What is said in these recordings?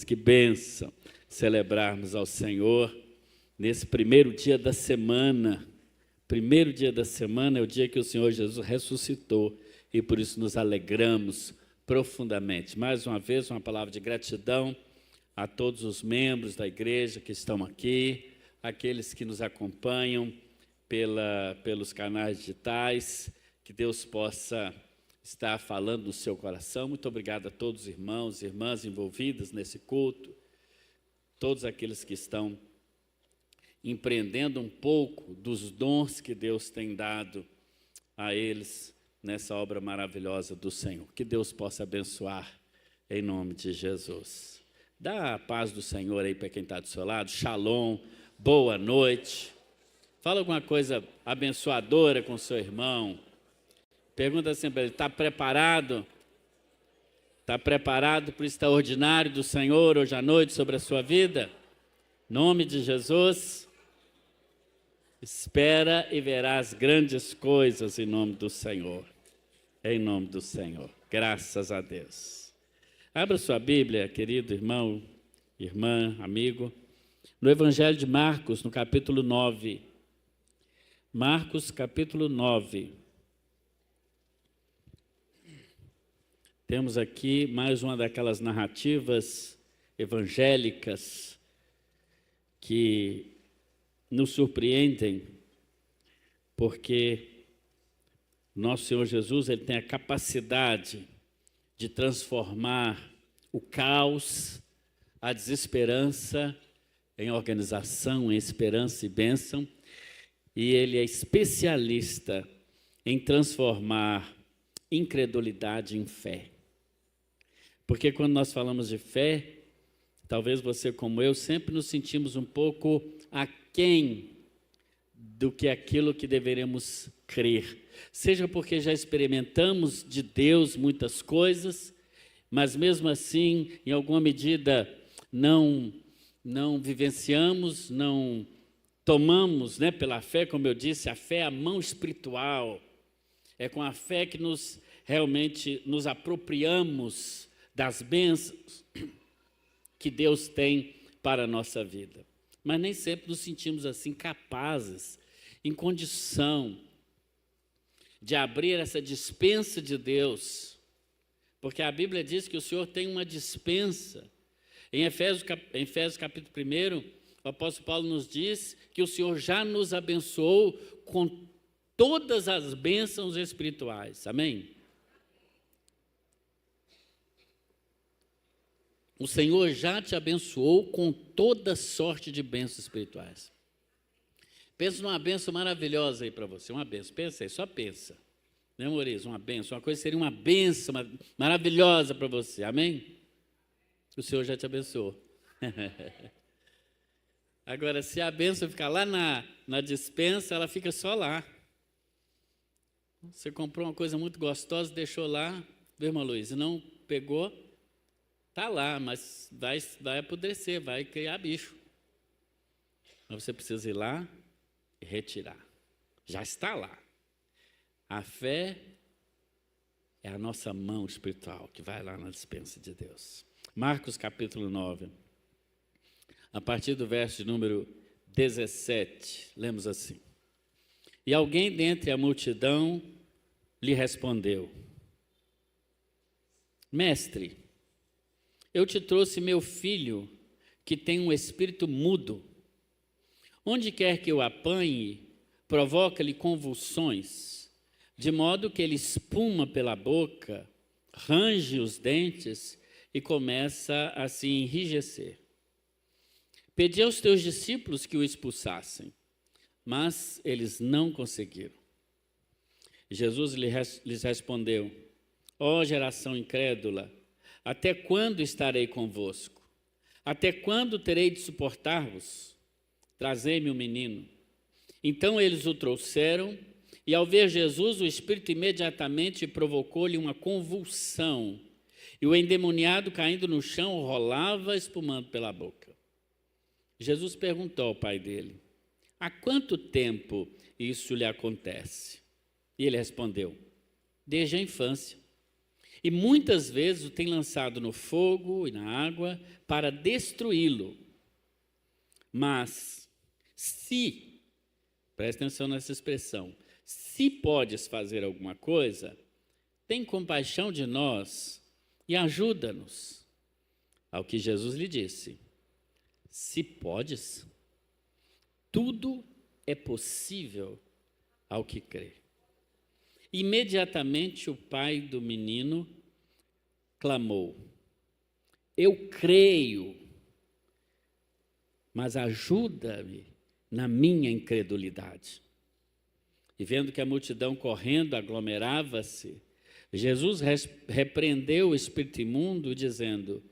que bênção celebrarmos ao Senhor nesse primeiro dia da semana. Primeiro dia da semana é o dia que o Senhor Jesus ressuscitou e por isso nos alegramos profundamente. Mais uma vez, uma palavra de gratidão a todos os membros da igreja que estão aqui, aqueles que nos acompanham pelos canais digitais, que Deus possa estar falando no seu coração. Muito obrigado a todos os irmãos e irmãs envolvidas nesse culto, todos aqueles que estão empreendendo um pouco dos dons que Deus tem dado a eles nessa obra maravilhosa do Senhor. Que Deus possa abençoar em nome de Jesus. Dá a paz do Senhor aí para quem está do seu lado. Shalom, boa noite. Fala alguma coisa abençoadora com o seu irmão. Pergunta assim para ele, está preparado? Está preparado para o extraordinário do Senhor hoje à noite sobre a sua vida? Em nome de Jesus. Espera e verás grandes coisas em nome do Senhor. Em nome do Senhor. Graças a Deus. Abra sua Bíblia, querido irmão, irmã, amigo, no Evangelho de Marcos, no capítulo 9. Marcos, capítulo 9. Temos aqui mais uma daquelas narrativas evangélicas que nos surpreendem, porque nosso Senhor Jesus ele tem a capacidade de transformar o caos, a desesperança em organização, em esperança e bênção, e ele é especialista em transformar incredulidade em fé. Porque quando nós falamos de fé, talvez você como eu sempre nos sentimos um pouco aquém do que aquilo que deveremos crer. Seja porque já experimentamos de Deus muitas coisas, mas mesmo assim, em alguma medida, não vivenciamos, não tomamos, pela fé, como eu disse, a fé é a mão espiritual. É com a fé que realmente nos apropriamos das bênçãos que Deus tem para a nossa vida. Mas nem sempre nos sentimos assim capazes, em condição de abrir essa despensa de Deus, porque a Bíblia diz que o Senhor tem uma despensa. Em Efésios capítulo 1, o apóstolo Paulo nos diz que o Senhor já nos abençoou com todas as bênçãos espirituais. Amém? O Senhor já te abençoou com toda sorte de bênçãos espirituais. Pensa numa bênção maravilhosa aí para você, uma bênção, pensa aí, só pensa. Memoriza, uma bênção, uma coisa seria uma bênção maravilhosa para você, amém? O Senhor já te abençoou. Agora, se a bênção ficar lá na despensa, ela fica só lá. Você comprou uma coisa muito gostosa, deixou lá, viu, irmã Luiz, e não pegou, está lá, mas vai apodrecer, vai criar bicho. Mas você precisa ir lá e retirar. Já está lá. A fé é a nossa mão espiritual que vai lá na despensa de Deus. Marcos capítulo 9, a partir do verso de número 17, lemos assim. E alguém dentre a multidão lhe respondeu: Mestre, eu te trouxe meu filho, que tem um espírito mudo. Onde quer que eu apanhe, provoca-lhe convulsões, de modo que ele espuma pela boca, range os dentes e começa a se enrijecer. Pedi aos teus discípulos que o expulsassem, mas eles não conseguiram. Jesus lhes respondeu: ó geração incrédula, até quando estarei convosco? Até quando terei de suportar-vos? Trazei-me o menino. Então eles o trouxeram, e ao ver Jesus, o espírito imediatamente provocou-lhe uma convulsão, e o endemoniado, caindo no chão, rolava, espumando pela boca. Jesus perguntou ao pai dele: há quanto tempo isso lhe acontece? E ele respondeu: desde a infância. E muitas vezes o tem lançado no fogo e na água para destruí-lo. Mas, se, preste atenção nessa expressão, se podes fazer alguma coisa, tem compaixão de nós e ajuda-nos. Ao que Jesus lhe disse: se podes, tudo é possível ao que crê. Imediatamente o pai do menino clamou: eu creio, mas ajuda-me na minha incredulidade. E vendo que a multidão correndo aglomerava-se, Jesus repreendeu o espírito imundo, dizendo: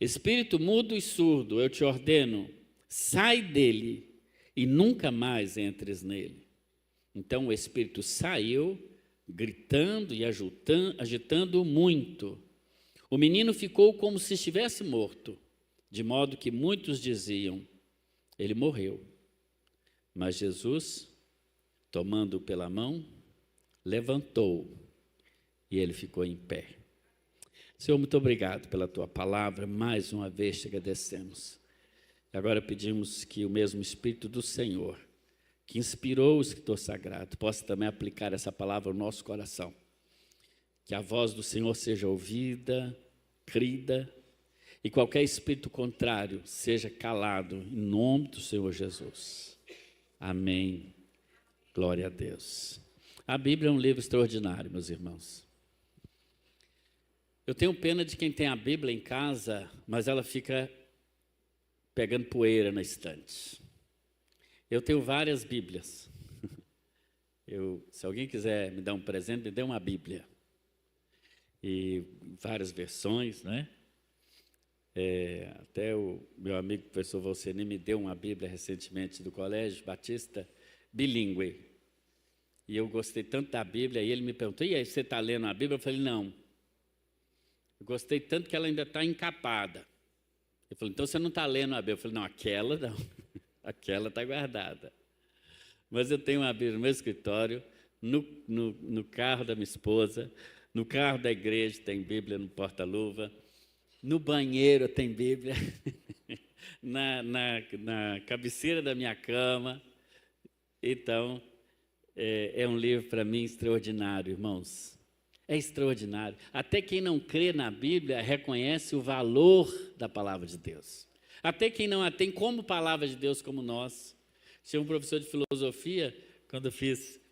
espírito mudo e surdo, eu te ordeno, sai dele e nunca mais entres nele. Então o espírito saiu, gritando e agitando muito. O menino ficou como se estivesse morto, de modo que muitos diziam: ele morreu. Mas Jesus, tomando-o pela mão, levantou-o e ele ficou em pé. Senhor, muito obrigado pela tua palavra, mais uma vez te agradecemos. E agora pedimos que o mesmo Espírito do Senhor, que inspirou o escritor sagrado, possa também aplicar essa palavra ao nosso coração. Que a voz do Senhor seja ouvida, crida, e qualquer espírito contrário seja calado, em nome do Senhor Jesus. Amém. Glória a Deus. A Bíblia é um livro extraordinário, meus irmãos. Eu tenho pena de quem tem a Bíblia em casa, mas ela fica pegando poeira na estante. Eu tenho várias Bíblias. Se alguém quiser me dar um presente, me dê uma Bíblia. E várias versões, né? Até o meu amigo professor Valceni me deu uma Bíblia recentemente do Colégio Batista, bilíngue. E eu gostei tanto da Bíblia, e ele me perguntou: e aí, você está lendo a Bíblia? Eu falei: não. Eu gostei tanto que ela ainda está encapada. Ele falou: então você não está lendo a Bíblia? Eu falei: não, aquela não. Aquela está guardada. Mas eu tenho uma Bíblia no meu escritório, no carro da minha esposa, no carro da igreja tem Bíblia no porta-luva, no banheiro tem Bíblia, na cabeceira da minha cama. Então, é um livro para mim extraordinário, irmãos. É extraordinário. Até quem não crê na Bíblia reconhece o valor da palavra de Deus. Até quem não a tem como palavra de Deus como nós. Tinha um professor de filosofia, quando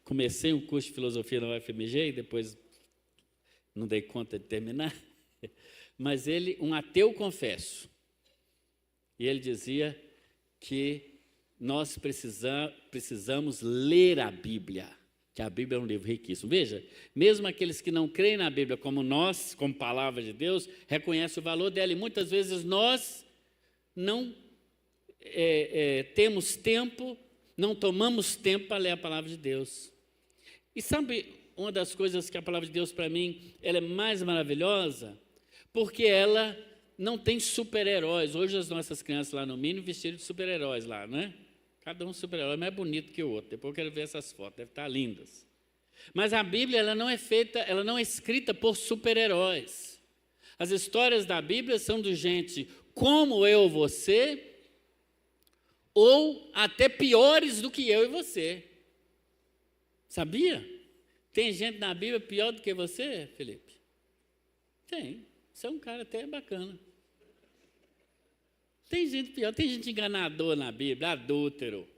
comecei um curso de filosofia na UFMG, e depois não dei conta de terminar, mas ele, um ateu confesso, e ele dizia que nós precisamos ler a Bíblia, que a Bíblia é um livro riquíssimo. Veja, mesmo aqueles que não creem na Bíblia como nós, como palavra de Deus, reconhecem o valor dela, e muitas vezes nós não temos tempo, não tomamos tempo para ler a palavra de Deus. E sabe uma das coisas que a palavra de Deus, para mim, ela é mais maravilhosa? Porque ela não tem super-heróis. Hoje as nossas crianças lá no Mínimo vestiram de super-heróis lá, não é? Cada um super-herói mais bonito que o outro. Depois eu quero ver essas fotos, devem estar lindas. Mas a Bíblia, ela não é escrita por super-heróis. As histórias da Bíblia são de gente como eu, você, ou até piores do que eu e você. Sabia? Tem gente na Bíblia pior do que você, Felipe? Tem. Você é um cara até bacana. Tem gente pior, tem gente enganador na Bíblia, adúltero.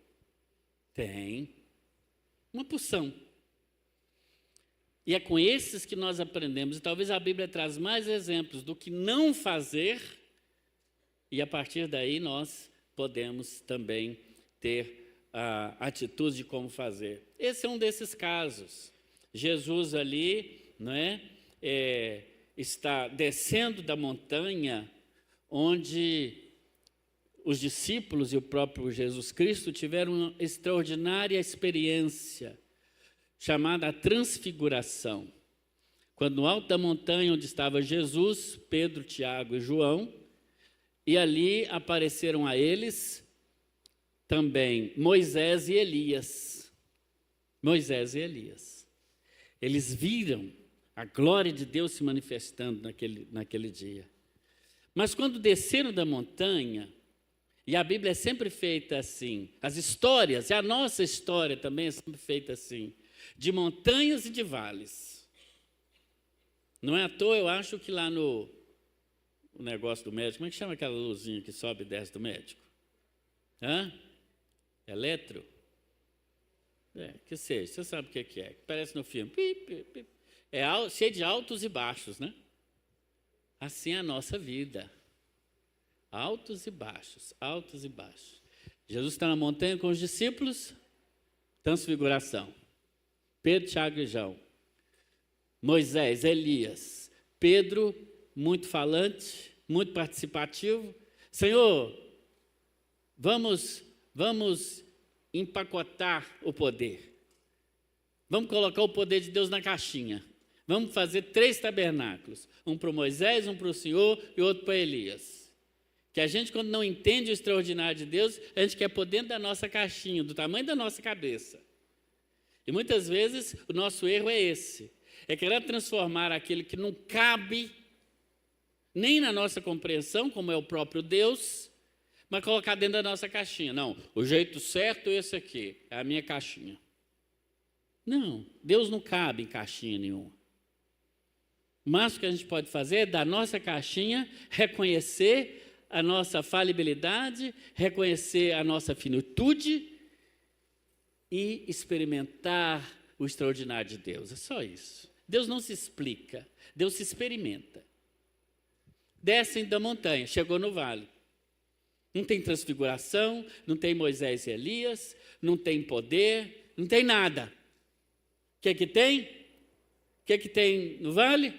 Tem. Uma porção. E é com esses que nós aprendemos. E talvez a Bíblia traz mais exemplos do que não fazer. E a partir daí nós podemos também ter a atitude de como fazer. Esse é um desses casos. Jesus ali, não é? Está descendo da montanha onde os discípulos e o próprio Jesus Cristo tiveram uma extraordinária experiência chamada a transfiguração. Quando no alto da montanha onde estava Jesus, Pedro, Tiago e João, e ali apareceram a eles também Moisés e Elias. Moisés e Elias. Eles viram A glória de Deus se manifestando naquele dia. Mas quando desceram da montanha, e a Bíblia é sempre feita assim, as histórias, e a nossa história também é sempre feita assim, de montanhas e de vales. Não é à toa, eu acho que lá no negócio do médico, como é que chama aquela luzinha que sobe e desce do médico? Eletro? Que seja, você sabe o que é, parece no filme. É cheio de altos e baixos, né? Assim é a nossa vida. Altos e baixos, altos e baixos. Jesus está na montanha com os discípulos, transfiguração. Pedro, Tiago e João. Moisés, Elias. Pedro, muito falante, muito participativo. Senhor, vamos empacotar o poder. Vamos colocar o poder de Deus na caixinha. Vamos fazer 3 tabernáculos. Um para Moisés, um para o Senhor e outro para Elias. Que a gente, quando não entende o extraordinário de Deus, a gente quer pôr dentro da nossa caixinha, do tamanho da nossa cabeça. E muitas vezes o nosso erro é esse. É querer transformar aquilo que não cabe nem na nossa compreensão, como é o próprio Deus, mas colocar dentro da nossa caixinha. Não, o jeito certo é esse aqui, é a minha caixinha. Não, Deus não cabe em caixinha nenhuma. Mas o que a gente pode fazer é, da nossa caixinha, reconhecer a nossa falibilidade, reconhecer a nossa finitude e experimentar o extraordinário de Deus. É só isso. Deus não se explica, Deus se experimenta. Descem da montanha, chegou no vale. Não tem transfiguração, não tem Moisés e Elias, não tem poder, não tem nada. O que tem? O que tem no vale?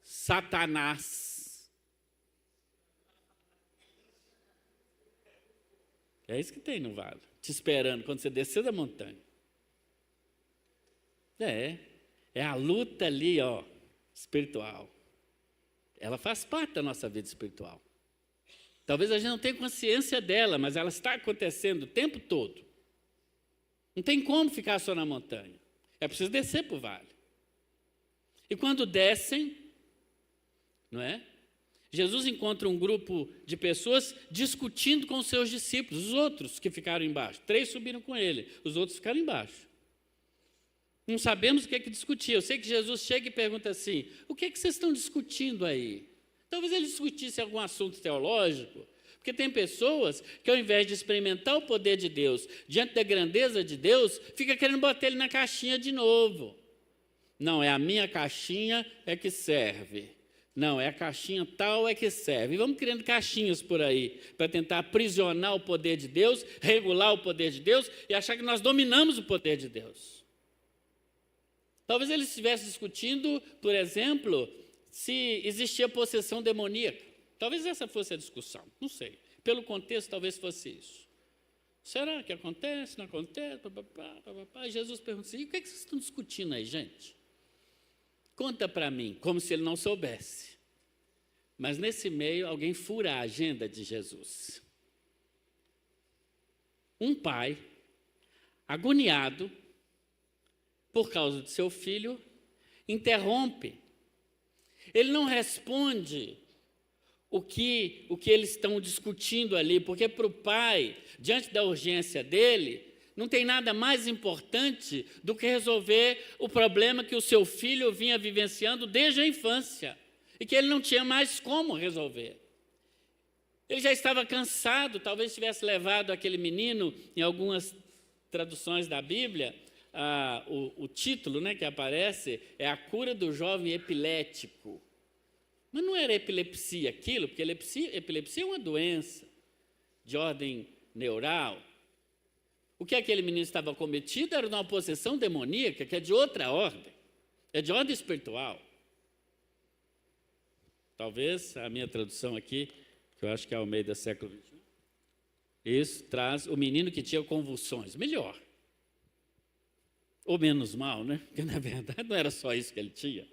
Satanás. É isso que tem no vale, te esperando quando você descer da montanha. É a luta ali, espiritual. Ela faz parte da nossa vida espiritual. Talvez a gente não tenha consciência dela, mas ela está acontecendo o tempo todo. Não tem como ficar só na montanha. É preciso descer para o vale. E quando descem, não é? Jesus encontra um grupo de pessoas discutindo com os seus discípulos, os outros que ficaram embaixo. 3 subiram com ele, os outros ficaram embaixo. Não sabemos o que é que discutia. Eu sei que Jesus chega e pergunta assim, o que é que vocês estão discutindo aí? Talvez ele discutisse algum assunto teológico, porque tem pessoas que, ao invés de experimentar o poder de Deus, diante da grandeza de Deus, fica querendo botar ele na caixinha de novo. Não, é a minha caixinha é que serve. Não, é a caixinha tal é que serve. E vamos criando caixinhas por aí, para tentar aprisionar o poder de Deus, regular o poder de Deus e achar que nós dominamos o poder de Deus. Talvez ele estivesse discutindo, por exemplo, se existia possessão demoníaca. Talvez essa fosse a discussão, não sei. Pelo contexto, talvez fosse isso. Será que acontece, não acontece? Jesus pergunta assim, e o que vocês estão discutindo aí, gente? Conta para mim, como se ele não soubesse. Mas nesse meio, alguém fura a agenda de Jesus. Um pai, agoniado, por causa de seu filho, interrompe. Ele não responde o que eles estão discutindo ali, porque para o pai, diante da urgência dele, não tem nada mais importante do que resolver o problema que o seu filho vinha vivenciando desde a infância, e que ele não tinha mais como resolver. Ele já estava cansado, talvez tivesse levado aquele menino, em algumas traduções da Bíblia, o título, né, que aparece é a cura do jovem epilético. Mas não era epilepsia aquilo, porque epilepsia é uma doença de ordem neural. O que aquele menino estava cometido era uma possessão demoníaca, que é de outra ordem, é de ordem espiritual. Talvez a minha tradução aqui, que eu acho que é Almeida século XXI, isso traz o menino que tinha convulsões, melhor. Ou menos mal, né? Porque na verdade não era só isso que ele tinha.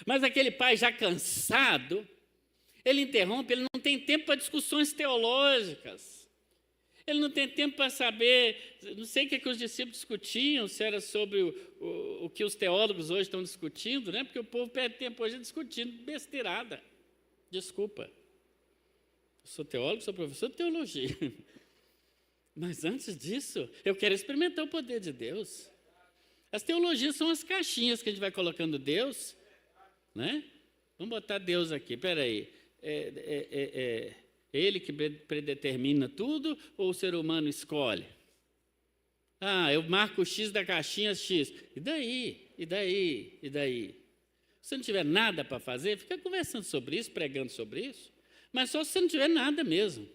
Mas aquele pai já cansado, ele interrompe, ele não tem tempo para discussões teológicas. Ele não tem tempo para saber, não sei o que os discípulos discutiam, se era sobre o que os teólogos hoje estão discutindo, né? Porque o povo perde tempo hoje discutindo besteirada. Desculpa. Eu sou teólogo, sou professor de teologia. Mas antes disso, eu quero experimentar o poder de Deus. As teologias são as caixinhas que a gente vai colocando Deus, né? Vamos botar Deus aqui, espera aí. Ele que predetermina tudo ou o ser humano escolhe? Eu marco o X da caixinha X. E daí? E daí? E daí? Se você não tiver nada para fazer, fica conversando sobre isso, pregando sobre isso. Mas só se você não tiver nada mesmo.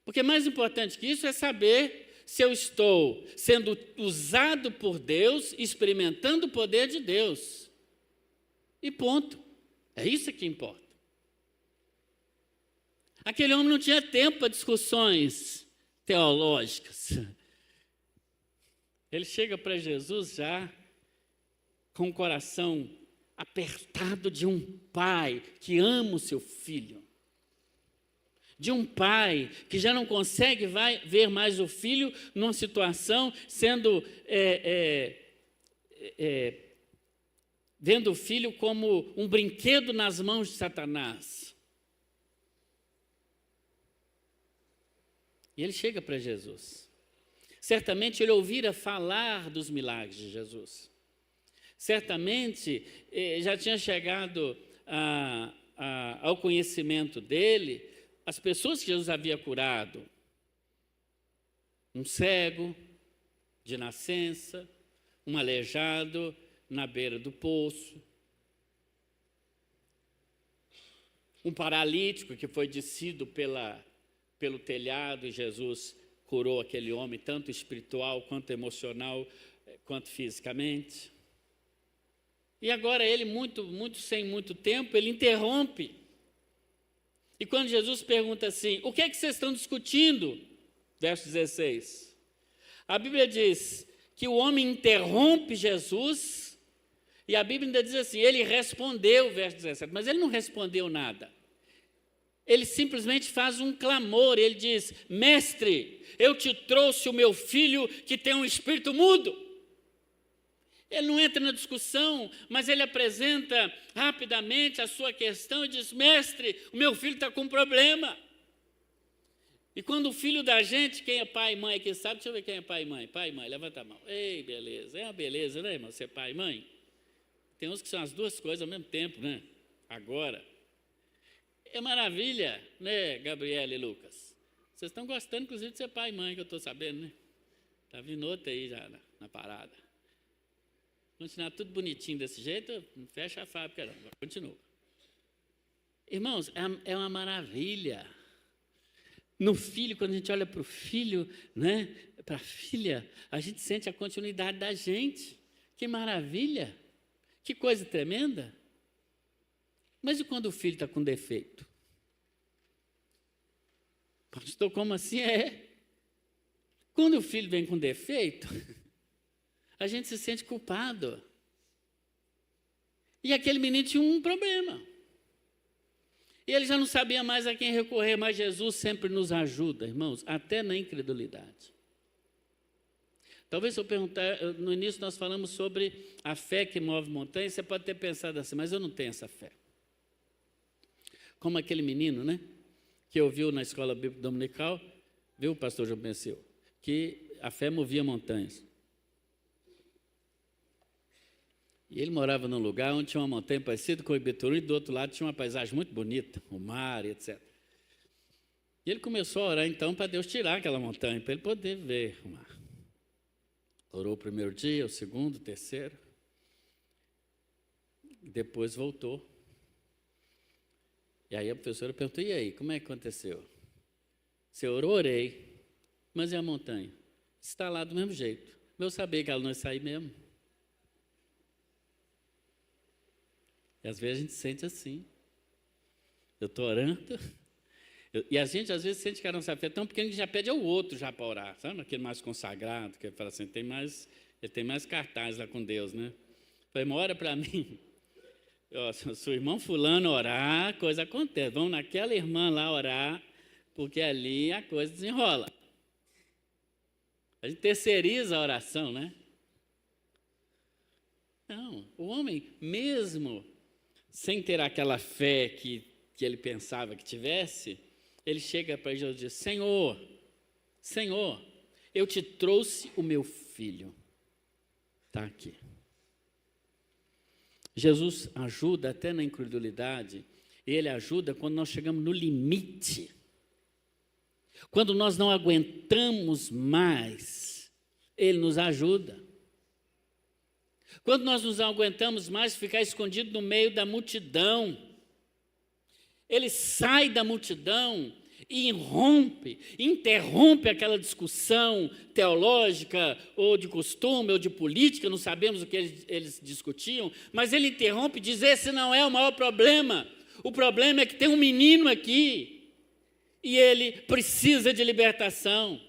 Porque mais importante que isso é saber se eu estou sendo usado por Deus, experimentando o poder de Deus. E ponto. É isso que importa. Aquele homem não tinha tempo para discussões teológicas. Ele chega para Jesus já com o coração apertado de um pai que ama o seu filho. De um pai que já não consegue ver mais o filho numa situação sendo vendo o filho como um brinquedo nas mãos de Satanás. E ele chega para Jesus. Certamente ele ouvira falar dos milagres de Jesus. Certamente já tinha chegado ao conhecimento dele as pessoas que Jesus havia curado. Um cego de nascença, um aleijado na beira do poço, um paralítico que foi descido pelo telhado e Jesus curou aquele homem, tanto espiritual, quanto emocional, quanto fisicamente. E agora ele, sem muito tempo, ele interrompe. E quando Jesus pergunta assim, o que é que vocês estão discutindo? Verso 16. A Bíblia diz que o homem interrompe Jesus, e a Bíblia ainda diz assim, ele respondeu, verso 17, mas ele não respondeu nada. Ele simplesmente faz um clamor, ele diz, mestre, eu te trouxe o meu filho que tem um espírito mudo. Ele não entra na discussão, mas ele apresenta rapidamente a sua questão e diz, mestre, o meu filho está com um problema. E quando o filho da gente, quem é pai e mãe aqui sabe, deixa eu ver quem é pai e mãe. Pai e mãe, levanta a mão. Ei, beleza, é uma beleza, né, irmão, ser pai e mãe? Tem uns que são as duas coisas ao mesmo tempo, né? Agora. É maravilha, né, Gabriela e Lucas? Vocês estão gostando, inclusive, de ser pai e mãe, que eu estou sabendo, né? Está vindo outra aí já na parada. Continuar tudo bonitinho desse jeito, não fecha a fábrica, não. Continua. Irmãos, é uma maravilha. No filho, quando a gente olha para o filho, né, para a filha, a gente sente a continuidade da gente. Que maravilha! Que coisa tremenda! Mas e quando o filho está com defeito? Pastor, como assim? Quando o filho vem com defeito, a gente se sente culpado. E aquele menino tinha um problema. E ele já não sabia mais a quem recorrer, mas Jesus sempre nos ajuda, irmãos, até na incredulidade. Talvez se eu perguntar, no início nós falamos sobre a fé que move montanhas, você pode ter pensado assim, mas eu não tenho essa fé. Como aquele menino, né, que ouviu na escola bíblica dominical, viu, pastor João Penseu, que a fé movia montanhas. E ele morava num lugar onde tinha uma montanha parecida com o Ibituruna e do outro lado tinha uma paisagem muito bonita, o mar, etc. E ele começou a orar então para Deus tirar aquela montanha, para ele poder ver o mar. Orou o primeiro dia, o segundo, o terceiro. E depois voltou. E aí a professora perguntou, e aí, como é que aconteceu? Você orou, orei, mas e a montanha? Está lá do mesmo jeito. Eu sabia que ela não ia sair mesmo. E às vezes a gente sente assim. Eu estou orando, e a gente às vezes sente que a nossa fé é tão pequena que já pede ao outro já para orar, sabe? Aquele mais consagrado, que ele fala assim, ele tem mais cartaz lá com Deus, né? Falei, ora para mim. Se o irmão fulano orar, coisa acontece. Vamos naquela irmã lá orar, porque ali a coisa desenrola. A gente terceiriza a oração, né? Não, o homem, mesmo sem ter aquela fé que ele pensava que tivesse, ele chega para Jesus e diz: Senhor, Senhor, eu te trouxe o meu filho. Está aqui. Jesus ajuda até na incredulidade. Ele ajuda quando nós chegamos no limite. Quando nós não aguentamos mais, Ele nos ajuda. Quando nós não aguentamos mais ficar escondido no meio da multidão, Ele sai da multidão e interrompe aquela discussão teológica, ou de costume, ou de política, não sabemos o que eles discutiam, mas Ele interrompe e diz: esse não é o maior problema. O problema é que tem um menino aqui, e ele precisa de libertação.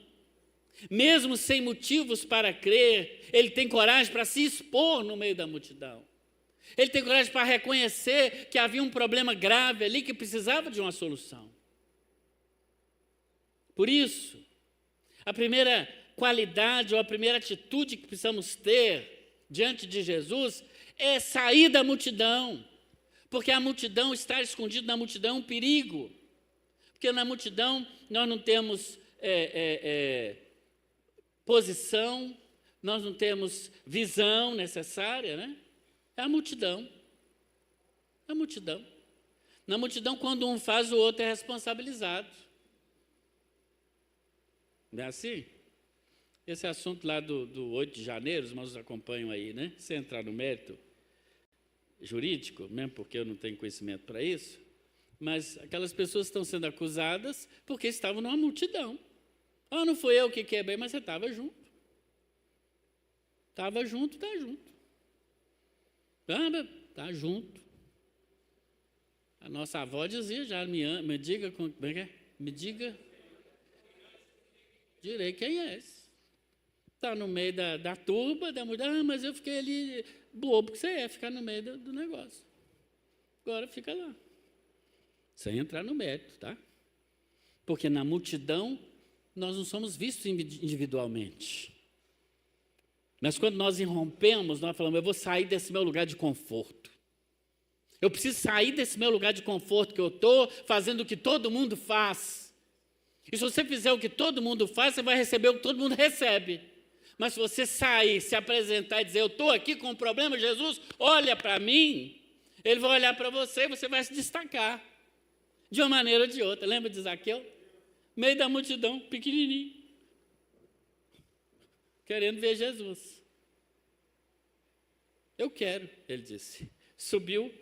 Mesmo sem motivos para crer, ele tem coragem para se expor no meio da multidão. Ele tem coragem para reconhecer que havia um problema grave ali que precisava de uma solução. Por isso, a primeira qualidade ou a primeira atitude que precisamos ter diante de Jesus é sair da multidão. Porque a multidão, estar escondido na multidão é um perigo. Porque na multidão nós não temos posição, nós não temos visão necessária, né? É a multidão. É a multidão. Na multidão, quando um faz, o outro é responsabilizado. Não é assim? Esse assunto lá do 8 de janeiro, os irmãos acompanham aí, né? Sem entrar no mérito jurídico, mesmo porque eu não tenho conhecimento para isso, mas aquelas pessoas estão sendo acusadas porque estavam numa multidão. Ah, não foi eu que quebrei, mas você estava junto. Estava junto, está junto. Está junto. A nossa avó dizia já: me diga, como é que é? Me diga, direi quem é esse. Está no meio da turba, da mulher. Ah, mas eu fiquei ali, bobo que você é, ficar no meio do negócio. Agora fica lá. Sem entrar no mérito, tá? Porque na multidão, nós não somos vistos individualmente. Mas quando nós irrompemos, nós falamos: eu vou sair desse meu lugar de conforto. Eu preciso sair desse meu lugar de conforto que eu estou, fazendo o que todo mundo faz. E se você fizer o que todo mundo faz, você vai receber o que todo mundo recebe. Mas se você sair, se apresentar e dizer: eu estou aqui com um problema, Jesus, olha para mim, Ele vai olhar para você e você vai se destacar, de uma maneira ou de outra. Lembra de Zaqueu? Meio da multidão, pequenininho, querendo ver Jesus. Eu quero, ele disse. Subiu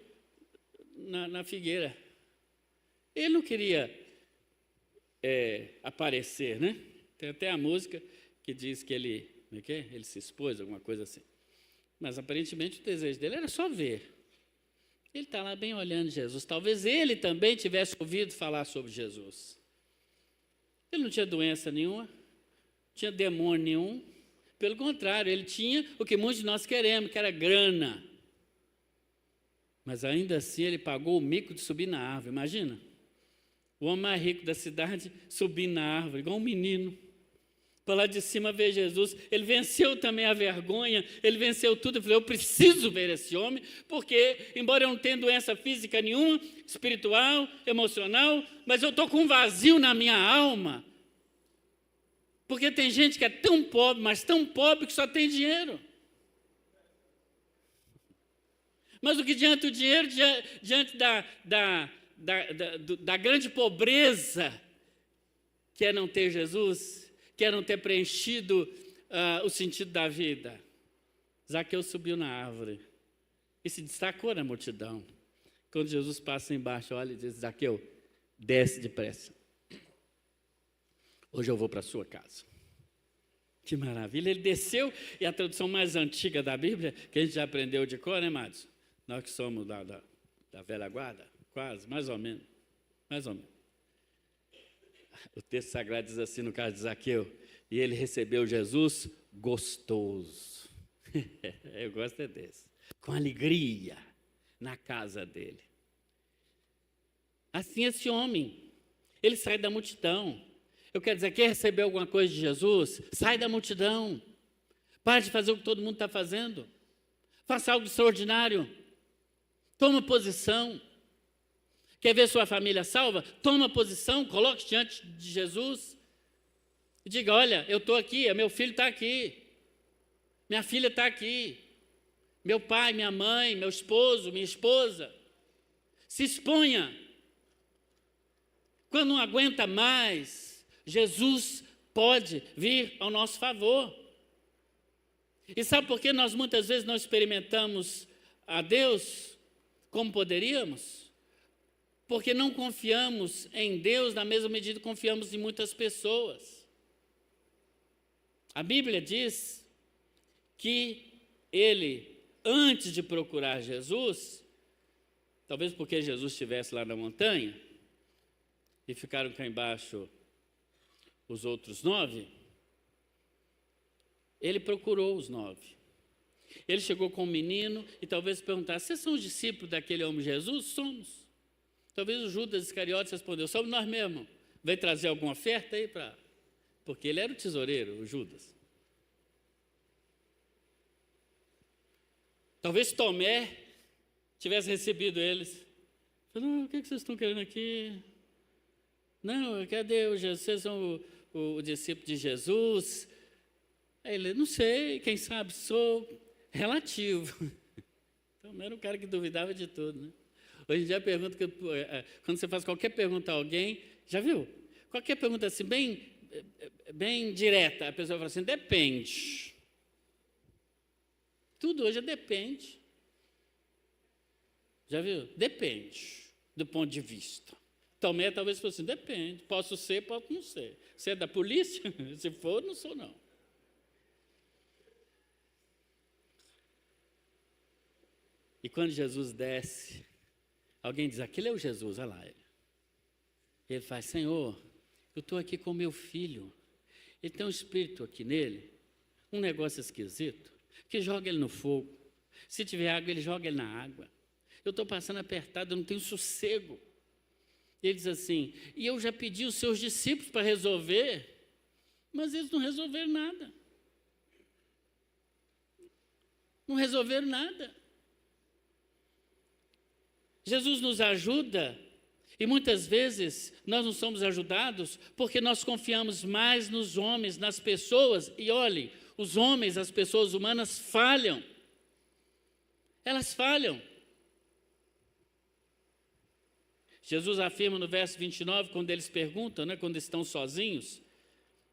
na figueira. Ele não queria aparecer, né? Tem até a música que diz que ele, como é que é? Ele se expôs, alguma coisa assim. Mas aparentemente o desejo dele era só ver. Ele está lá bem olhando Jesus. Talvez ele também tivesse ouvido falar sobre Jesus. Ele não tinha doença nenhuma, não tinha demônio nenhum. Pelo contrário, ele tinha o que muitos de nós queremos, que era grana. Mas ainda assim ele pagou o mico de subir na árvore. Imagina, o homem mais rico da cidade subindo na árvore, igual um menino. Para lá de cima ver Jesus. Ele venceu também a vergonha, ele venceu tudo. Eu falei: eu preciso ver esse homem, porque embora eu não tenha doença física nenhuma, espiritual, emocional, mas eu estou com um vazio na minha alma. Porque tem gente que é tão pobre, mas tão pobre que só tem dinheiro. Mas o que diante do dinheiro, diante da grande pobreza, que é não ter Jesus, que é não ter preenchido o sentido da vida. Zaqueu subiu na árvore e se destacou na multidão. Quando Jesus passa embaixo, olha e diz: Zaqueu, desce depressa. Hoje eu vou para a sua casa. Que maravilha, ele desceu, e a tradução mais antiga da Bíblia, que a gente já aprendeu de cor, né, Madison? Nós que somos da velha guarda, quase, mais ou menos. O texto sagrado diz assim, no caso de Zaqueu: e ele recebeu Jesus gostoso. Eu gosto desse. Com alegria na casa dele. Assim esse homem, Ele sai da multidão. Eu quero dizer, quer receber alguma coisa de Jesus? Sai da multidão. Pare de fazer o que todo mundo está fazendo. Faça algo extraordinário. Toma posição. Quer ver sua família salva? Toma posição, coloque diante de Jesus. E diga, olha, eu estou aqui, meu filho está aqui. Minha filha está aqui. Meu pai, minha mãe, meu esposo, minha esposa. Se exponha. Quando não aguenta mais, Jesus pode vir ao nosso favor. E sabe por que nós muitas vezes não experimentamos a Deus como poderíamos? Porque não confiamos em Deus na mesma medida que confiamos em muitas pessoas. A Bíblia diz que ele, antes de procurar Jesus, talvez porque Jesus estivesse lá na montanha, e ficaram cá embaixo os outros 9, ele procurou os 9. Ele chegou com um menino e talvez perguntasse, vocês são os discípulos daquele homem Jesus? Somos. Talvez o Judas Iscariotes respondeu, somos nós mesmos. Veio trazer alguma oferta aí para... Porque ele era o tesoureiro, o Judas. Talvez Tomé tivesse recebido eles. Falou, o que vocês estão querendo aqui? Não, cadê o Jesus? Vocês são o discípulo de Jesus? Aí ele, não sei, quem sabe sou relativo. Então, era um cara que duvidava de tudo, né? Hoje em dia, pergunta que, quando você faz qualquer pergunta a alguém, já viu? Qualquer pergunta assim, bem direta, a pessoa fala assim, depende. Tudo hoje depende. Já viu? Depende do ponto de vista. Tomé talvez fosse assim, depende, posso ser, posso não ser. Você é da polícia? Se for, não sou não. E quando Jesus desce, alguém diz, aquele é o Jesus, olha lá ele. Ele faz, Senhor, eu estou aqui com meu filho, ele tem um espírito aqui nele, um negócio esquisito, que joga ele no fogo. Se tiver água, ele joga ele na água. Eu estou passando apertado, eu não tenho sossego. Ele diz assim, e eu já pedi os seus discípulos para resolver, mas eles não resolveram nada. Não resolveram nada. Jesus nos ajuda, e muitas vezes nós não somos ajudados porque nós confiamos mais nos homens, nas pessoas, e olhem, os homens, as pessoas humanas falham. Elas falham. Jesus afirma no verso 29, quando eles perguntam, né, quando estão sozinhos,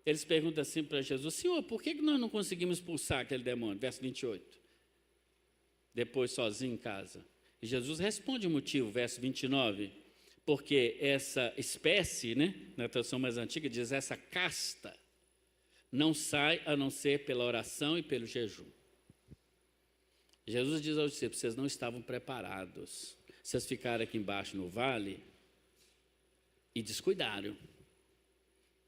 eles perguntam assim para Jesus, Senhor, por que nós não conseguimos expulsar aquele demônio? Verso 28. Depois sozinho em casa. E Jesus responde o motivo, verso 29, porque essa espécie, né, na tradução mais antiga, diz essa casta, não sai a não ser pela oração e pelo jejum. Jesus diz aos discípulos, vocês não estavam preparados. Vocês ficaram aqui embaixo no vale e descuidaram.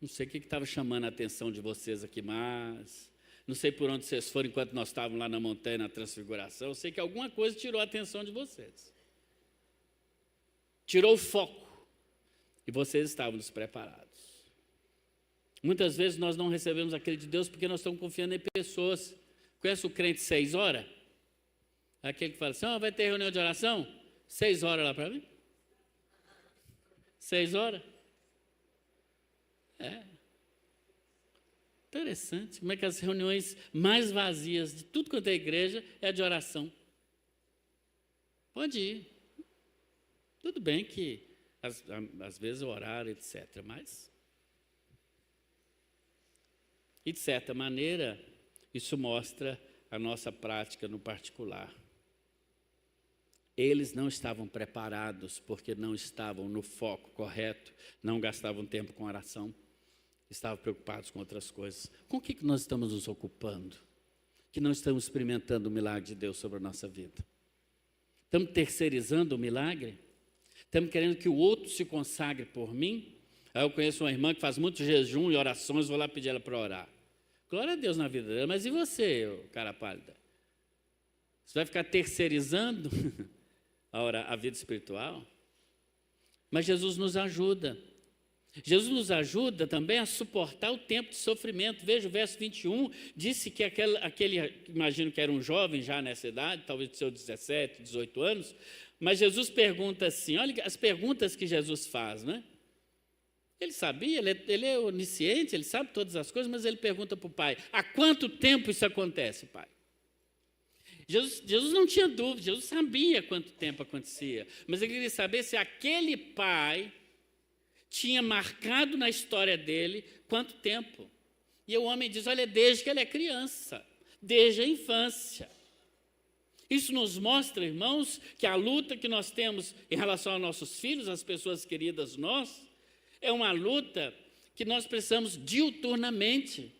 Não sei o que estava chamando a atenção de vocês aqui mais. Não sei por onde vocês foram enquanto nós estávamos lá na montanha, na transfiguração. Eu sei que alguma coisa tirou a atenção de vocês. Tirou o foco. E vocês estavam despreparados. Muitas vezes nós não recebemos aquele de Deus porque nós estamos confiando em pessoas. Conhece o crente 6 horas? Aquele que fala assim, vai ter reunião de oração? 6 horas lá para mim? 6 horas? É. Interessante. Como é que as reuniões mais vazias de tudo quanto é igreja é a de oração? Pode ir. Tudo bem que às vezes o horário, etc. Mas, e de certa maneira, isso mostra a nossa prática no particular. Eles não estavam preparados porque não estavam no foco correto, não gastavam tempo com oração, estavam preocupados com outras coisas. Com o que nós estamos nos ocupando? Que não estamos experimentando o milagre de Deus sobre a nossa vida? Estamos terceirizando o milagre? Estamos querendo que o outro se consagre por mim? Aí eu conheço uma irmã que faz muito jejum e orações, vou lá pedir ela para orar. Glória a Deus na vida dela, mas e você, cara pálida? Você vai ficar terceirizando a vida espiritual? Mas Jesus nos ajuda. Jesus nos ajuda também a suportar o tempo de sofrimento. Veja o verso 21, disse que imagino que era um jovem já nessa idade, talvez de seus 17, 18 anos, mas Jesus pergunta assim, olha as perguntas que Jesus faz, né? Ele sabia, ele é onisciente, ele sabe todas as coisas, mas ele pergunta para o pai, há quanto tempo isso acontece, pai? Jesus não tinha dúvida, Jesus sabia quanto tempo acontecia, mas ele queria saber se aquele pai tinha marcado na história dele quanto tempo. E o homem diz, olha, desde que ele é criança, desde a infância. Isso nos mostra, irmãos, que a luta que nós temos em relação aos nossos filhos, às pessoas queridas nós, é uma luta que nós precisamos diuturnamente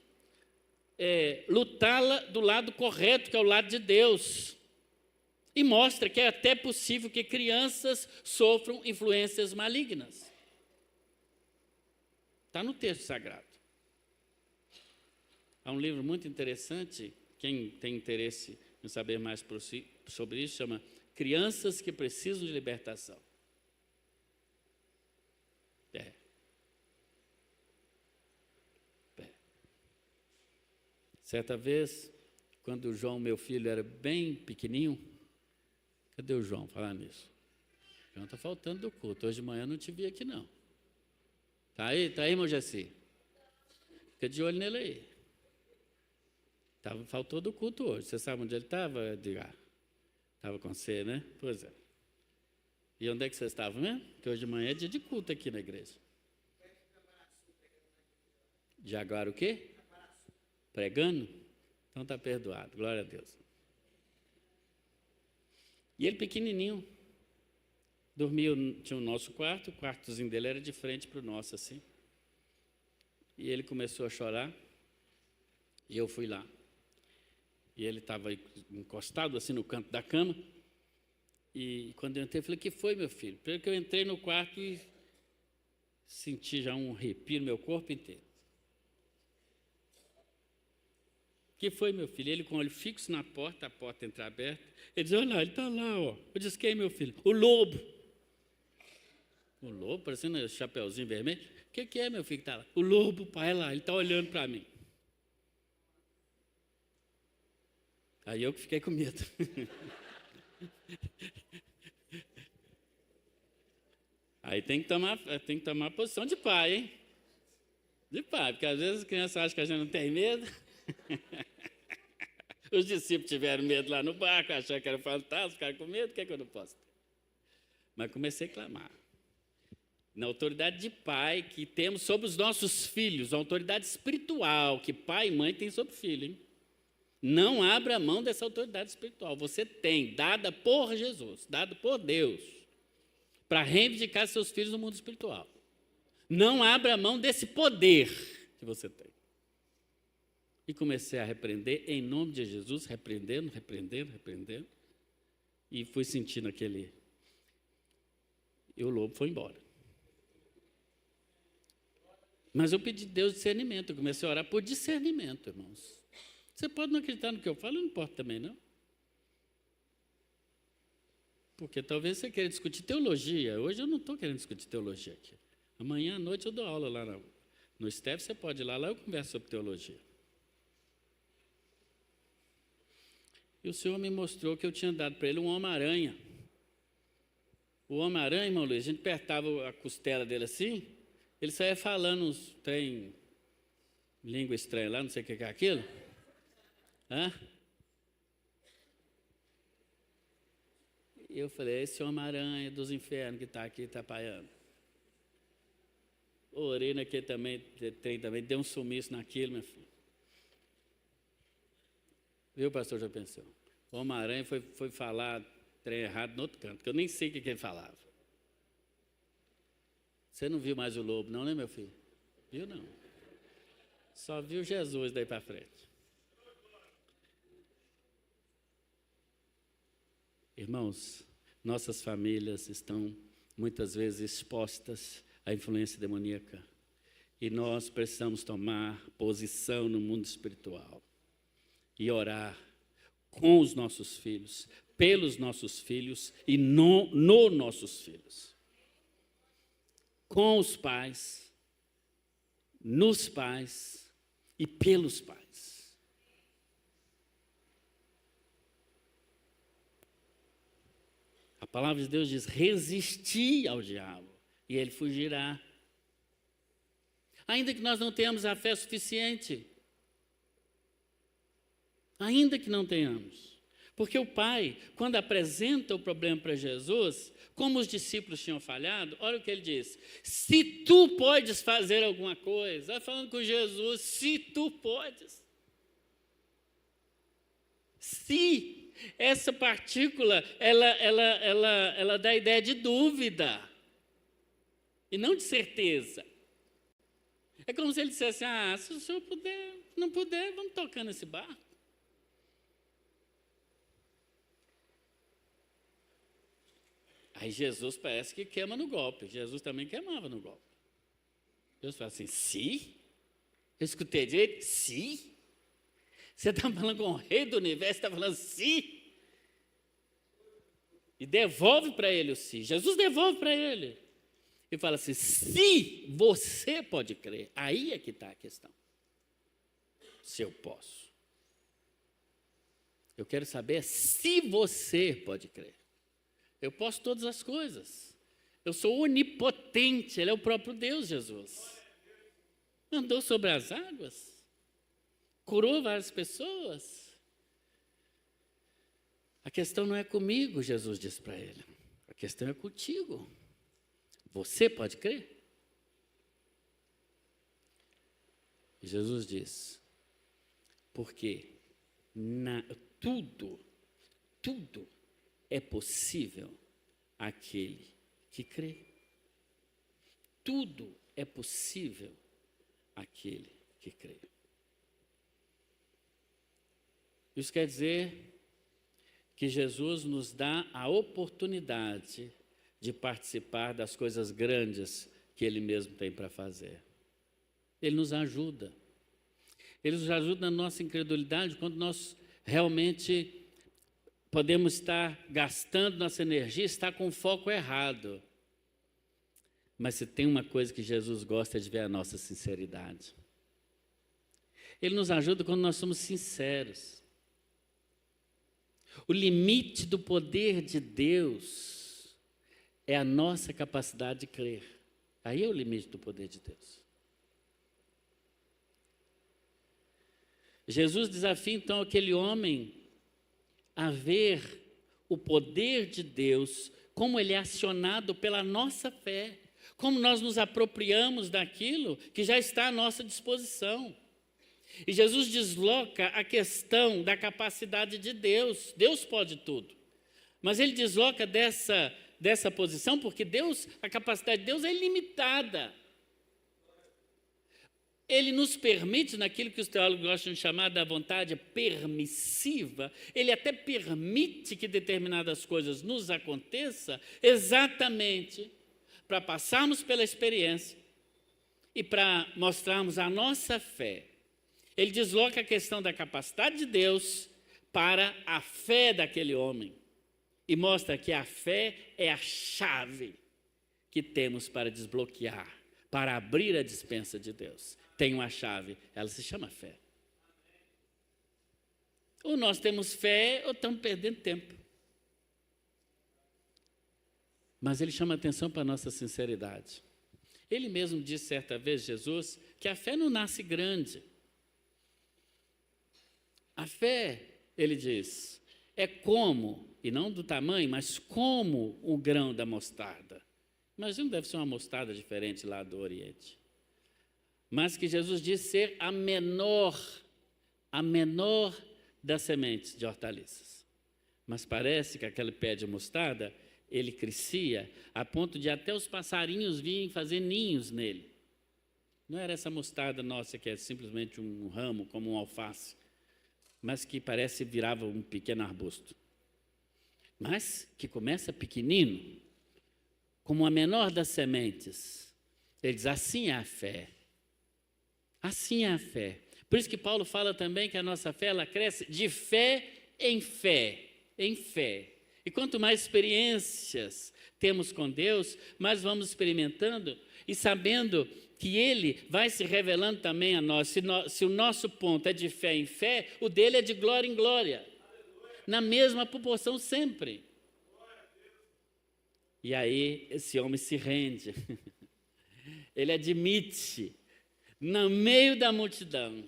lutá-la do lado correto, que é o lado de Deus. E mostra que é até possível que crianças sofram influências malignas. Está no texto sagrado. Há um livro muito interessante, quem tem interesse em saber mais sobre isso, chama Crianças que Precisam de Libertação. Certa vez, quando o João, meu filho, era bem pequenininho, cadê o João? Falar nisso. O João está faltando do culto. Hoje de manhã eu não te vi aqui, não. Tá aí, irmão Jesse? Fica de olho nele aí. Faltou do culto hoje. Você sabe onde ele estava, Edgar? Estava com você, né? Pois é. E onde é que você estava mesmo? Porque hoje de manhã é dia de culto aqui na igreja. Jaguar o quê? Pregando? Então está perdoado, glória a Deus. E ele pequenininho, dormia, tinha o nosso quarto, o quartozinho dele era de frente para o nosso, assim. E ele começou a chorar, e eu fui lá. E ele estava encostado assim no canto da cama, e quando eu entrei, eu falei, o que foi, meu filho? Primeiro que eu entrei no quarto e senti já um arrepio no meu corpo inteiro. O que foi, meu filho? Ele com o olho fixo na porta, a porta entreaberta. Ele diz, olha lá, ele está lá, ó. Eu disse, quem, meu filho? O lobo. O lobo, parecendo um chapeuzinho vermelho. O que é, meu filho, que está lá? O lobo, pai, lá, ele está olhando para mim. Aí eu que fiquei com medo. Aí tem que tomar posição de pai, hein? De pai, porque às vezes as crianças acham que a gente não tem medo. Os discípulos tiveram medo lá no barco, acharam que era fantasma, ficaram com medo, o que é que eu não posso ter? Mas comecei a clamar. Na autoridade de pai que temos sobre os nossos filhos, a autoridade espiritual que pai e mãe têm sobre o filho, hein? Não abra mão dessa autoridade espiritual. Você tem, dada por Jesus, dada por Deus, para reivindicar seus filhos no mundo espiritual. Não abra mão desse poder que você tem. E comecei a repreender, em nome de Jesus, repreendendo. E fui sentindo aquele... E o lobo foi embora. Mas eu pedi a Deus discernimento, eu comecei a orar por discernimento, irmãos. Você pode não acreditar no que eu falo, não importa também, não. Porque talvez você queira discutir teologia. Hoje eu não estou querendo discutir teologia aqui. Amanhã à noite eu dou aula lá no STEF, você pode ir lá eu converso sobre teologia. E o Senhor me mostrou que eu tinha dado para ele um Homem-Aranha. O Homem-Aranha, irmão Luiz, a gente apertava a costela dele assim, ele saía falando uns trem, língua estranha lá, não sei o que é aquilo. Hã? E eu falei, esse Homem-Aranha dos infernos que está aqui atrapalhando. Orei naquele também, deu um sumiço naquilo, meu filho. Viu, pastor, já pensou? O Homem-Aranha foi falar trem errado no outro canto, que eu nem sei o que ele falava. Você não viu mais o lobo, não, né, meu filho? Viu, não? Só viu Jesus daí para frente. Irmãos, nossas famílias estão muitas vezes expostas à influência demoníaca. E nós precisamos tomar posição no mundo espiritual. E orar com os nossos filhos, pelos nossos filhos e no nossos filhos. Com os pais, nos pais e pelos pais. A palavra de Deus diz: resisti ao diabo e ele fugirá. Ainda que nós não tenhamos a fé suficiente, ainda que não tenhamos. Porque o pai, quando apresenta o problema para Jesus, como os discípulos tinham falhado, olha o que ele diz: se tu podes fazer alguma coisa, vai falando com Jesus, se tu podes. Se, essa partícula, ela dá a ideia de dúvida, e não de certeza. É como se ele dissesse: se o senhor puder, não puder, vamos tocar nesse barco. Aí Jesus parece que queima no golpe. Jesus também queimava no golpe. Deus fala assim: se? Eu escutei direito? Se? Você está falando com o rei do universo, está falando se? E devolve para ele o se. Jesus devolve para ele. E fala assim: se você pode crer. Aí é que está a questão. Se eu posso. Eu quero saber se você pode crer. Eu posso todas as coisas. Eu sou onipotente. Ele é o próprio Deus, Jesus. Andou sobre as águas. Curou várias pessoas. A questão não é comigo, Jesus disse para ele. A questão é contigo. Você pode crer? E Jesus diz: porque tudo é possível àquele que crê. Tudo é possível àquele que crê. Isso quer dizer que Jesus nos dá a oportunidade de participar das coisas grandes que Ele mesmo tem para fazer. Ele nos ajuda. Ele nos ajuda na nossa incredulidade quando nós realmente podemos estar gastando nossa energia, estar com o foco errado. Mas se tem uma coisa que Jesus gosta é de ver a nossa sinceridade. Ele nos ajuda quando nós somos sinceros. O limite do poder de Deus é a nossa capacidade de crer. Aí é o limite do poder de Deus. Jesus desafia então aquele homem a ver o poder de Deus, como ele é acionado pela nossa fé, como nós nos apropriamos daquilo que já está à nossa disposição. E Jesus desloca a questão da capacidade de Deus. Deus pode tudo, mas ele desloca dessa posição porque a capacidade de Deus é ilimitada. Ele nos permite, naquilo que os teólogos gostam de chamar da vontade permissiva, ele até permite que determinadas coisas nos aconteçam exatamente para passarmos pela experiência e para mostrarmos a nossa fé. Ele desloca a questão da capacidade de Deus para a fé daquele homem e mostra que a fé é a chave que temos para desbloquear, para abrir a despensa de Deus. Tem uma chave, ela se chama fé. Ou nós temos fé ou estamos perdendo tempo. Mas ele chama atenção para a nossa sinceridade. Ele mesmo disse certa vez, Jesus, que a fé não nasce grande. A fé, ele diz, é como, e não do tamanho, mas como o grão da mostarda. Imagina, deve ser uma mostarda diferente lá do Oriente. Mas que Jesus disse ser a menor das sementes de hortaliças. Mas parece que aquele pé de mostarda, ele crescia a ponto de até os passarinhos virem fazer ninhos nele. Não era essa mostarda nossa que é simplesmente um ramo, como um alface, mas que parece virava um pequeno arbusto. Mas que começa pequenino, como a menor das sementes. Ele diz, assim é a fé. Assim é a fé. Por isso que Paulo fala também que a nossa fé, ela cresce de fé em fé, em fé. E quanto mais experiências temos com Deus, mais vamos experimentando e sabendo que Ele vai se revelando também a nós. Se o nosso ponto é de fé em fé, o dele é de glória em glória. Na mesma proporção sempre. E aí esse homem se rende. Ele admite, no meio da multidão,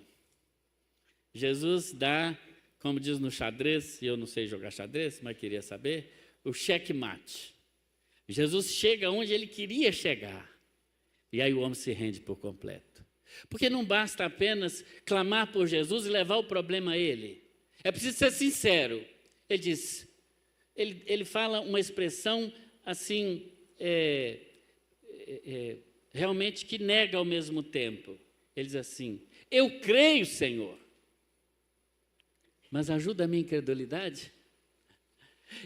Jesus dá, como diz no xadrez, e eu não sei jogar xadrez, mas queria saber, o checkmate. Jesus chega onde ele queria chegar. E aí o homem se rende por completo. Porque não basta apenas clamar por Jesus e levar o problema a ele. É preciso ser sincero. Ele diz, ele fala uma expressão assim, realmente que nega ao mesmo tempo. Ele diz assim, eu creio, Senhor, mas ajuda a minha incredulidade.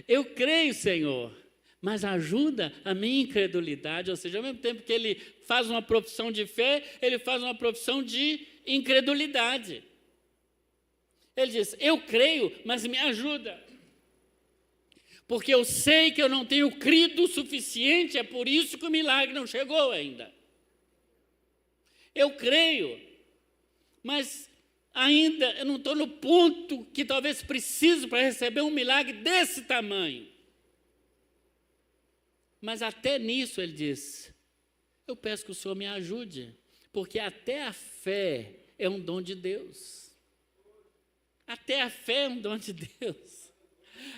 Eu creio, Senhor, mas ajuda a minha incredulidade. Ou seja, ao mesmo tempo que ele faz uma profissão de fé, ele faz uma profissão de incredulidade. Ele diz, eu creio, mas me ajuda. Porque eu sei que eu não tenho crido o suficiente, é por isso que o milagre não chegou ainda. Eu creio, mas ainda eu não estou no ponto que talvez precise para receber um milagre desse tamanho. Mas até nisso ele diz, eu peço que o Senhor me ajude, porque até a fé é um dom de Deus. Até a fé é um dom de Deus.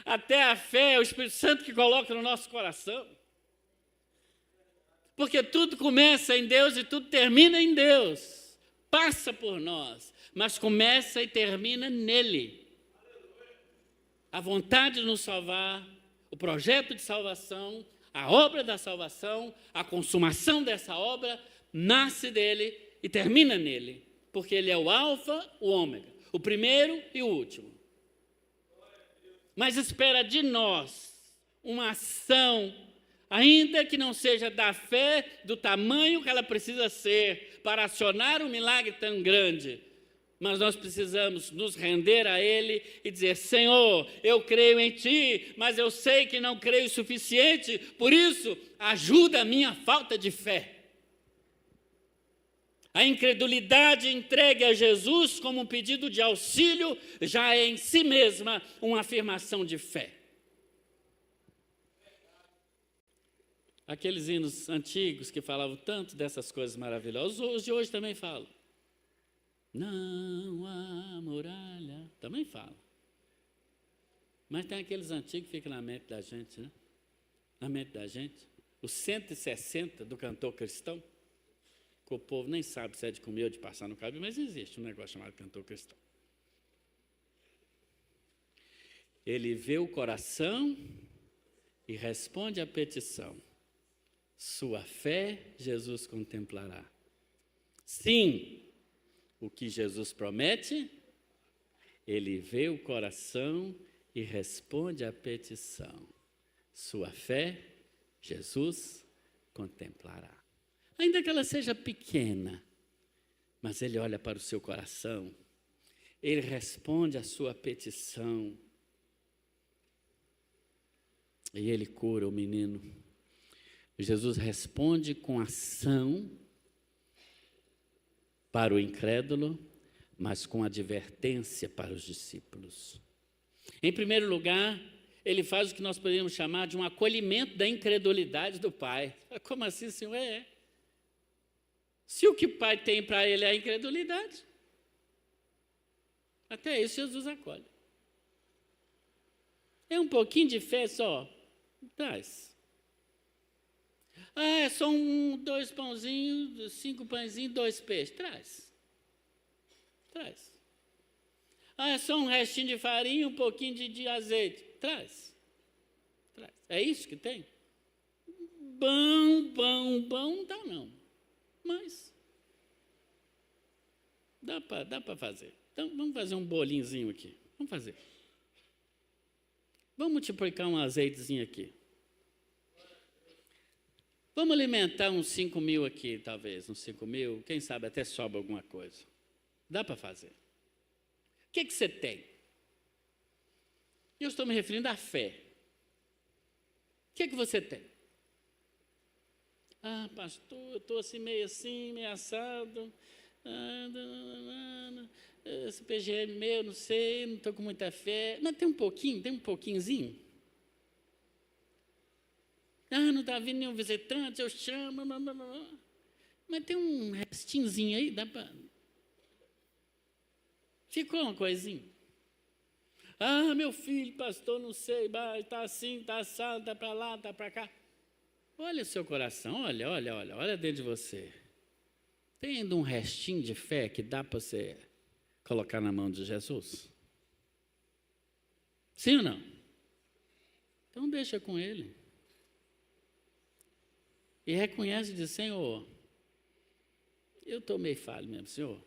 Até a fé é o Espírito Santo que coloca no nosso coração. Porque tudo começa em Deus e tudo termina em Deus. Passa por nós, mas começa e termina nele. A vontade de nos salvar, o projeto de salvação, a obra da salvação, a consumação dessa obra, nasce dele e termina nele. Porque ele é o alfa, o ômega, o primeiro e o último. Mas espera de nós uma ação, ainda que não seja da fé, do tamanho que ela precisa ser para acionar um milagre tão grande. Mas nós precisamos nos render a Ele e dizer, Senhor, eu creio em Ti, mas eu sei que não creio o suficiente, por isso, ajuda a minha falta de fé. A incredulidade entregue a Jesus como um pedido de auxílio já é em si mesma uma afirmação de fé. Aqueles hinos antigos que falavam tanto dessas coisas maravilhosas, os de hoje também falam. Não há muralha, também fala. Mas tem aqueles antigos que ficam na mente da gente, né? Na mente da gente. Os 160 do cantor cristão, que o povo nem sabe se é de comer ou de passar no cabelo, mas existe um negócio chamado cantor cristão. Ele vê o coração e responde à petição. Sua fé, Jesus contemplará. Sim, o que Jesus promete, ele vê o coração e responde à petição. Sua fé, Jesus contemplará. Ainda que ela seja pequena, mas ele olha para o seu coração, ele responde à sua petição e ele cura o menino. Jesus responde com ação para o incrédulo, mas com advertência para os discípulos. Em primeiro lugar, ele faz o que nós poderíamos chamar de um acolhimento da incredulidade do pai. Como assim, Senhor? Se o que o pai tem para ele é a incredulidade, até isso Jesus acolhe. É um pouquinho de fé só? Traz. É só 2 pãozinhos, 5 pãezinhos, 2 peixes. Traz. É só um restinho de farinha, um pouquinho de azeite. Traz. É isso que tem? Bom, não dá não. Mas dá para fazer. Então, vamos fazer um bolinhozinho aqui. Vamos fazer. Vamos multiplicar um azeitezinho aqui. Vamos alimentar uns 5 mil aqui, talvez. Uns 5 mil, quem sabe até sobra alguma coisa. Dá para fazer. O que você tem? Eu estou me referindo à fé. que é que você tem? Ah, pastor, eu estou assim, meio assado. Esse PGM meu, não sei, não estou com muita fé. Mas tem um pouquinhozinho. Ah, não está vindo nenhum visitante, eu chamo. Mas tem um restinhozinho aí, dá para... Ficou uma coisinha. Ah, meu filho, pastor, não sei, está assim, está assado, está para lá, está para cá. Olha o seu coração, olha dentro de você. Tem ainda um restinho de fé que dá para você colocar na mão de Jesus? Sim ou não? Então deixa com Ele. E reconhece e diz, Senhor, eu estou meio falho mesmo, Senhor.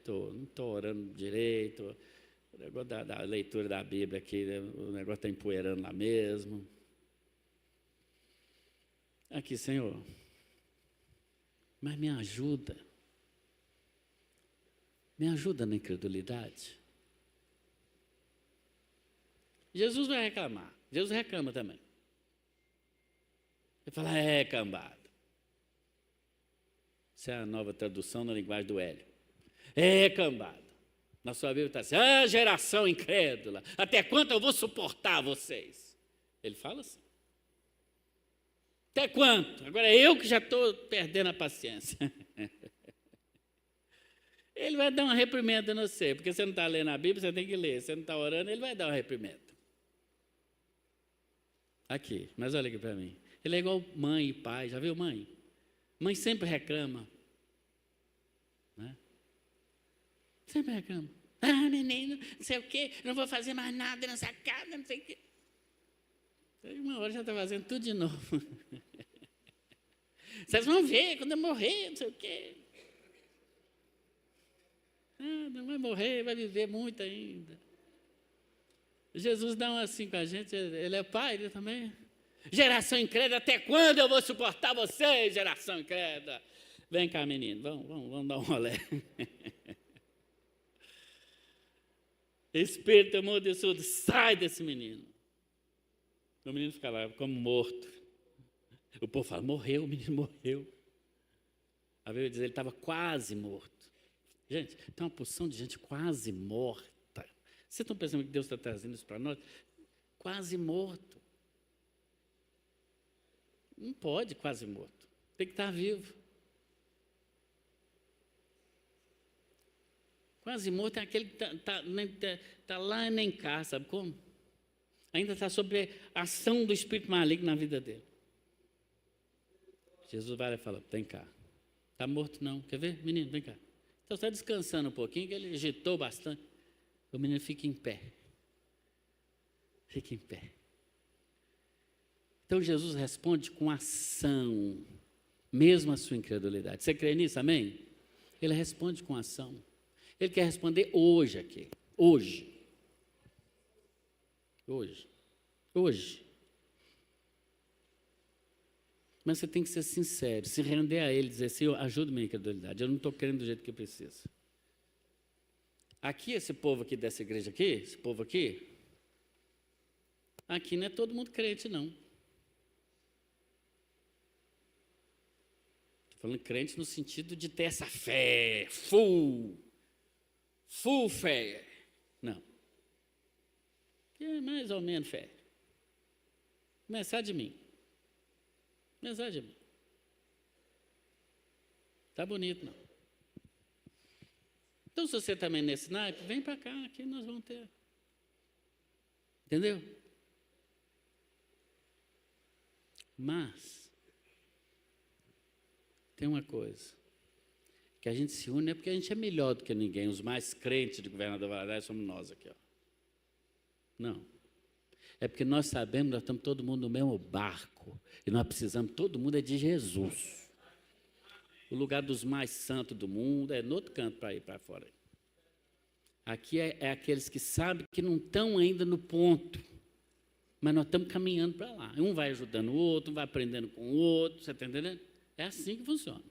Não estou orando direito. O negócio da leitura da Bíblia aqui, o negócio está empoeirando lá mesmo. Aqui, Senhor, mas me ajuda na incredulidade. Jesus vai reclamar, Jesus reclama também. Ele fala, cambada. Essa é a nova tradução na linguagem do Hélio. Cambada. Na sua Bíblia está assim, geração incrédula, até quanto eu vou suportar vocês? Ele fala assim. Até quanto? Agora eu que já estou perdendo a paciência. Ele vai dar uma reprimenda em você, porque você não está lendo a Bíblia, você tem que ler. Você não está orando, ele vai dar uma reprimenda. Aqui, mas olha aqui para mim. Ele é igual mãe e pai, já viu mãe? Mãe sempre reclama. Né? Sempre reclama. Menino, não sei o quê, não vou fazer mais nada nessa casa, não sei o quê. Aí uma hora já está fazendo tudo de novo. Vocês vão ver quando eu morrer, não sei o quê. Não vai morrer, vai viver muito ainda. Jesus dá um assim com a gente, ele é pai, ele também. Geração incrédula, até quando eu vou suportar vocês, geração incrédula? Vem cá, menino, vamos dar um rolê. Espírito mudo e surdo, sai desse menino. O menino fica lá como morto. O povo fala, morreu, o menino morreu. A Bíblia diz, ele estava quase morto. Gente, tem uma porção de gente quase morta. Vocês estão pensando que Deus está trazendo isso para nós? Quase morto. Não pode quase morto. Tem que estar vivo. Quase morto é aquele que está lá e nem cá, sabe como? Ainda está sob a ação do espírito maligno na vida dele. Jesus vai lá e fala, vem cá. Está morto não, quer ver? Menino, vem cá. Então está descansando um pouquinho, que ele agitou bastante. O menino fica em pé. Fica em pé. Então Jesus responde com ação, mesmo a sua incredulidade. Você crê nisso, amém? Ele responde com ação. Ele quer responder hoje aqui. Hoje. Mas você tem que ser sincero, se render a Ele, dizer, Senhor, ajuda minha incredulidade, eu não estou querendo do jeito que eu preciso. Aqui, esse povo aqui dessa igreja aqui, esse povo aqui não é todo mundo crente, não. Estou falando crente no sentido de ter essa fé, full fé. Não. Que é mais ou menos fé. Começar de mim. Está bonito, não. Então, se você também nesse naipe, vem para cá, aqui nós vamos ter. Entendeu? Mas, tem uma coisa, que a gente se une é porque a gente é melhor do que ninguém. Os mais crentes de Governador Valadares somos nós aqui. Ó. Não. É porque nós sabemos, nós estamos todo mundo no mesmo barco. E nós precisamos, todo mundo é de Jesus. O lugar dos mais santos do mundo é no outro canto para ir para fora. Aqui é aqueles que sabem que não estão ainda no ponto. Mas nós estamos caminhando para lá. Um vai ajudando o outro, um vai aprendendo com o outro. Você está entendendo? É assim que funciona.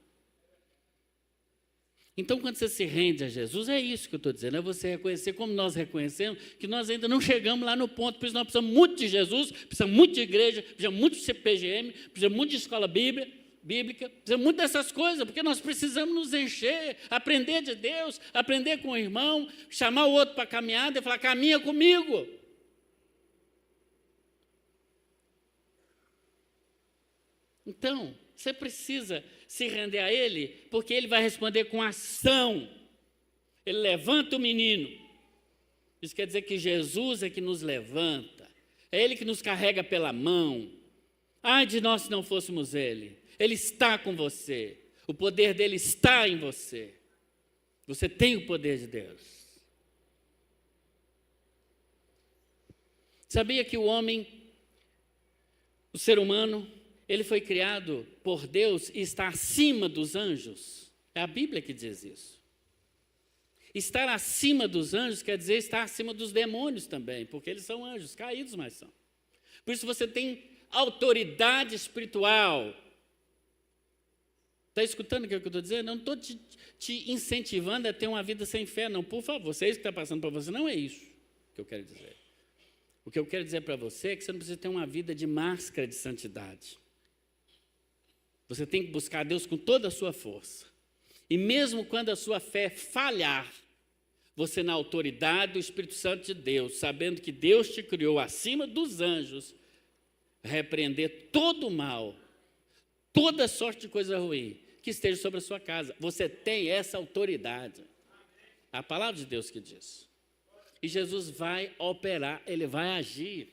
Então, quando você se rende a Jesus, é isso que eu estou dizendo, é você reconhecer como nós reconhecemos que nós ainda não chegamos lá no ponto, por isso nós precisamos muito de Jesus, precisamos muito de igreja, precisamos muito de CPGM, precisamos muito de escola bíblica, precisamos muito dessas coisas, porque nós precisamos nos encher, aprender de Deus, aprender com o irmão, chamar o outro para a caminhada e falar, caminha comigo. Então, você precisa se render a Ele, porque Ele vai responder com ação. Ele levanta o menino. Isso quer dizer que Jesus é que nos levanta. É Ele que nos carrega pela mão. Ai de nós se não fôssemos Ele. Ele está com você. O poder dEle está em você. Você tem o poder de Deus. Sabia que o homem, o ser humano, ele foi criado por Deus e está acima dos anjos? É a Bíblia que diz isso. Estar acima dos anjos quer dizer estar acima dos demônios também, porque eles são anjos, caídos, mas são. Por isso você tem autoridade espiritual. Está escutando o que eu estou dizendo? Eu não estou te incentivando a ter uma vida sem fé, não. Por favor, se é isso que está passando para você, não é isso que eu quero dizer. O que eu quero dizer para você é que você não precisa ter uma vida de máscara de santidade. Você tem que buscar Deus com toda a sua força. E mesmo quando a sua fé falhar, você na autoridade do Espírito Santo de Deus, sabendo que Deus te criou acima dos anjos, repreender todo o mal, toda sorte de coisa ruim que esteja sobre a sua casa. Você tem essa autoridade. A palavra de Deus que diz. E Jesus vai operar, Ele vai agir.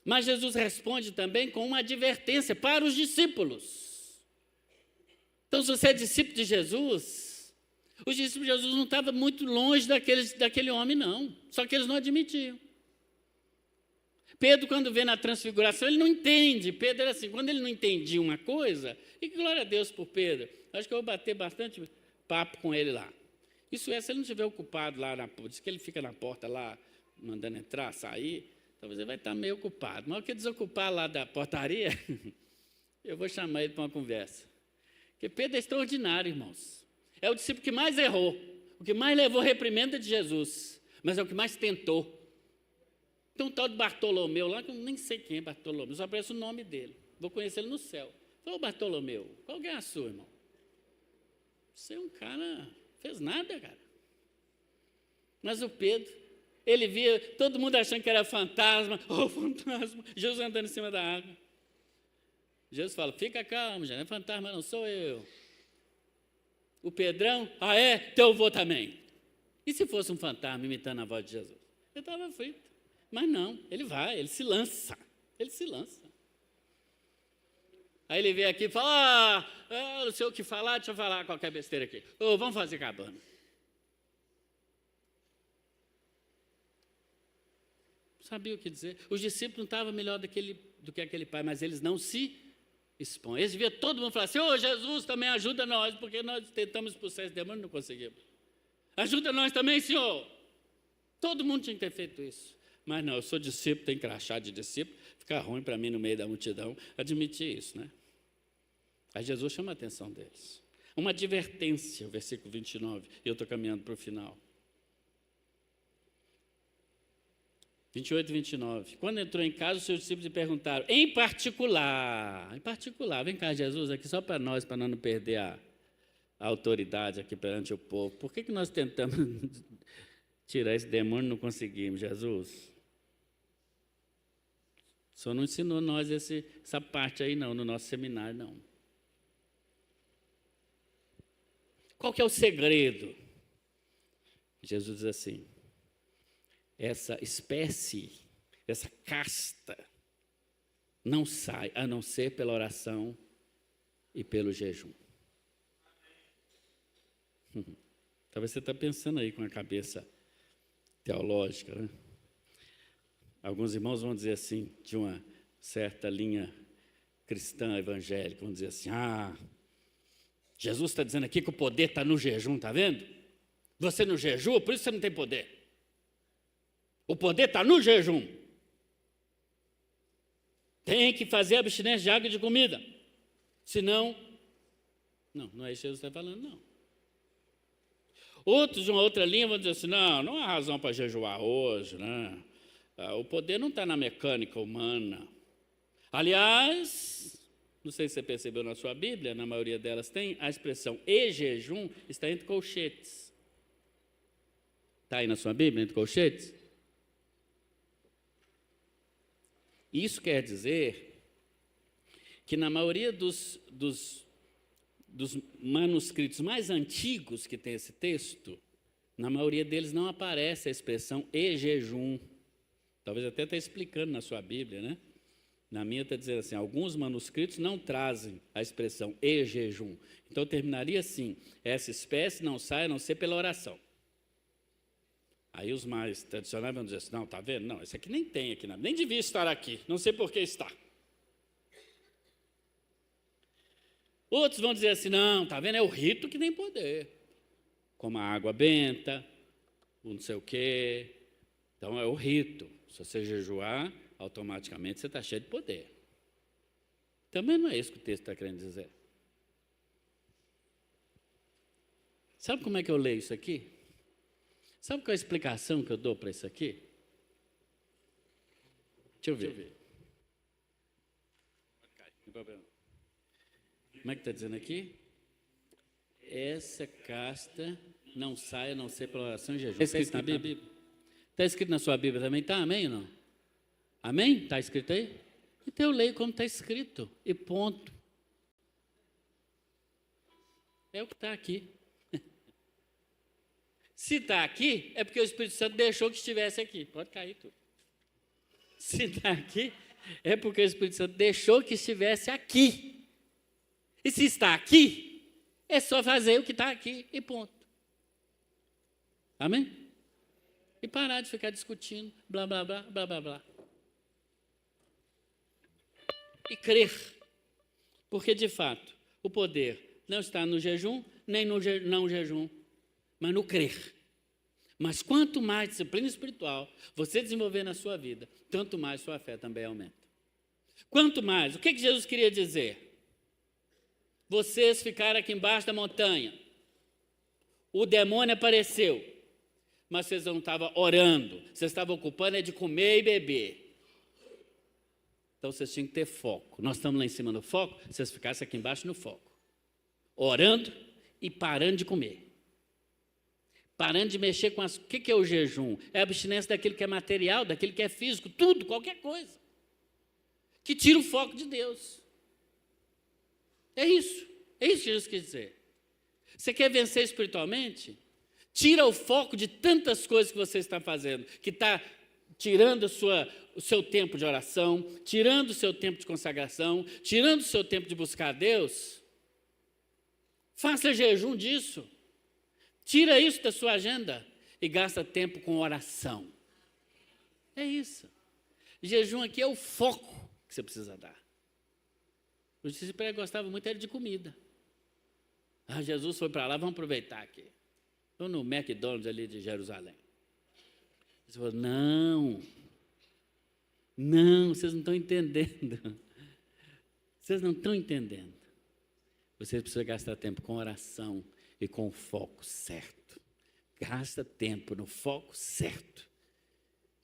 Mas Jesus responde também com uma advertência para os discípulos. Então, se você é discípulo de Jesus, os discípulos de Jesus não estavam muito longe daquele homem, não. Só que eles não admitiam. Pedro, quando vê na transfiguração, ele não entende. Pedro era assim, quando ele não entendia uma coisa, e glória a Deus por Pedro. Acho que eu vou bater bastante papo com ele lá. Isso é, se ele não estiver ocupado lá, diz que ele fica na porta lá, mandando entrar, sair, talvez ele vai estar meio ocupado. Mas o que desocupar lá da portaria, eu vou chamar ele para uma conversa. Porque Pedro é extraordinário, irmãos. É o discípulo que mais errou, o que mais levou reprimenda de Jesus, mas é o que mais tentou. Tem um tal de Bartolomeu lá, que eu nem sei quem é Bartolomeu, só aparece o nome dele. Vou conhecer ele no céu. Ô Bartolomeu, qual que é a sua, irmão? Você é um cara, fez nada, cara. Mas o Pedro, ele via todo mundo achando que era fantasma, fantasma, Jesus andando em cima da água. Jesus fala, fica calmo, já não é fantasma, não sou eu. O Pedrão, então eu vou também. E se fosse um fantasma imitando a voz de Jesus? Ele estava frito. Mas não, ele vai, ele se lança. Aí ele vem aqui e fala, não sei o que falar, deixa eu falar qualquer besteira aqui. Vamos fazer cabana. Sabia o que dizer? Os discípulos não estavam melhor do que aquele pai, mas eles não se expõem. Eles viam todo mundo falar assim, Jesus, também ajuda nós, porque nós tentamos expulsar esse demônio e não conseguimos. Ajuda nós também, Senhor. Todo mundo tinha que ter feito isso. Mas não, eu sou discípulo, tem crachá de discípulo, fica ruim para mim no meio da multidão admitir isso, né? Aí Jesus chama a atenção deles. Uma advertência, o versículo 29, e eu estou caminhando para o final. 28 e 29. Quando entrou em casa, os seus discípulos lhe perguntaram, em particular, vem cá, Jesus, aqui só para nós, para não perder a autoridade aqui perante o povo, por que nós tentamos tirar esse demônio e não conseguimos, Jesus? O Senhor não ensinou nós essa parte aí, não, no nosso seminário, não. Qual que é o segredo? Jesus diz assim, essa espécie, essa casta, não sai, a não ser pela oração e pelo jejum. Talvez você está pensando aí com a cabeça teológica, né? Alguns irmãos vão dizer assim, de uma certa linha cristã evangélica, vão dizer assim, Jesus está dizendo aqui que o poder está no jejum, está vendo? Você não jejua, por isso você não tem poder. O poder está no jejum. Tem que fazer abstinência de água e de comida. Senão, não é isso que Jesus está falando, não. Outros de uma outra linha vão dizer assim, não há razão para jejuar hoje, né? O poder não está na mecânica humana. Aliás, não sei se você percebeu na sua Bíblia, na maioria delas tem, a expressão e jejum está entre colchetes. Está aí na sua Bíblia, entre colchetes? Isso quer dizer que na maioria dos manuscritos mais antigos que tem esse texto, na maioria deles não aparece a expressão e jejum. Talvez até está explicando na sua Bíblia, né? Na minha está dizendo assim, alguns manuscritos não trazem a expressão e jejum. Então terminaria assim, essa espécie não sai a não ser pela oração. Aí os mais tradicionais vão dizer assim, não, está vendo? Não, esse aqui nem tem aqui, nem devia estar aqui, não sei por que está. Outros vão dizer assim, não, está vendo? É o rito que tem poder. Como a água benta, o não sei o quê. Então é o rito. Se você jejuar, automaticamente você está cheio de poder. Também não é isso que o texto está querendo dizer. Sabe como é que eu leio isso aqui? Sabe qual é a explicação que eu dou para isso aqui? Deixa eu ver. Como é que está dizendo aqui? Essa casta não sai a não ser pela oração e jejum. Está escrito na Bíblia? Está escrito na sua Bíblia também? Está? Amém ou não? Amém? Está escrito aí? Então eu leio como está escrito e ponto. É o que está aqui. Se está aqui, é porque o Espírito Santo deixou que estivesse aqui. Pode cair tudo. Se está aqui, é porque o Espírito Santo deixou que estivesse aqui. E se está aqui, é só fazer o que está aqui e ponto. Amém? E parar de ficar discutindo, blá, blá, blá, blá, blá, blá. E crer. Porque, de fato, o poder não está no jejum, nem no não jejum, mas no crer. Mas quanto mais disciplina espiritual você desenvolver na sua vida, tanto mais sua fé também aumenta. Quanto mais, o que Jesus queria dizer? Vocês ficaram aqui embaixo da montanha, o demônio apareceu, mas vocês não estavam orando, vocês estavam ocupando de comer e beber. Então vocês tinham que ter foco. Nós estamos lá em cima no foco, vocês ficassem aqui embaixo no foco, orando e parando de comer. Parando de mexer com as... O que é o jejum? É a abstinência daquilo que é material, daquilo que é físico, tudo, qualquer coisa. Que tira o foco de Deus. É isso que Jesus quis dizer. Você quer vencer espiritualmente? Tira o foco de tantas coisas que você está fazendo, que está tirando o seu tempo de oração, tirando o seu tempo de consagração, tirando o seu tempo de buscar a Deus. Faça jejum disso. Tira isso da sua agenda e gasta tempo com oração. É isso. Jejum aqui é o foco que você precisa dar. Os discípulos gostavam muito de comida. Jesus foi para lá, vamos aproveitar aqui. Vamos no McDonald's ali de Jerusalém. Eles falaram, não, vocês não estão entendendo. Vocês não estão entendendo. Vocês precisam gastar tempo com oração e com o foco certo. Gasta tempo no foco certo,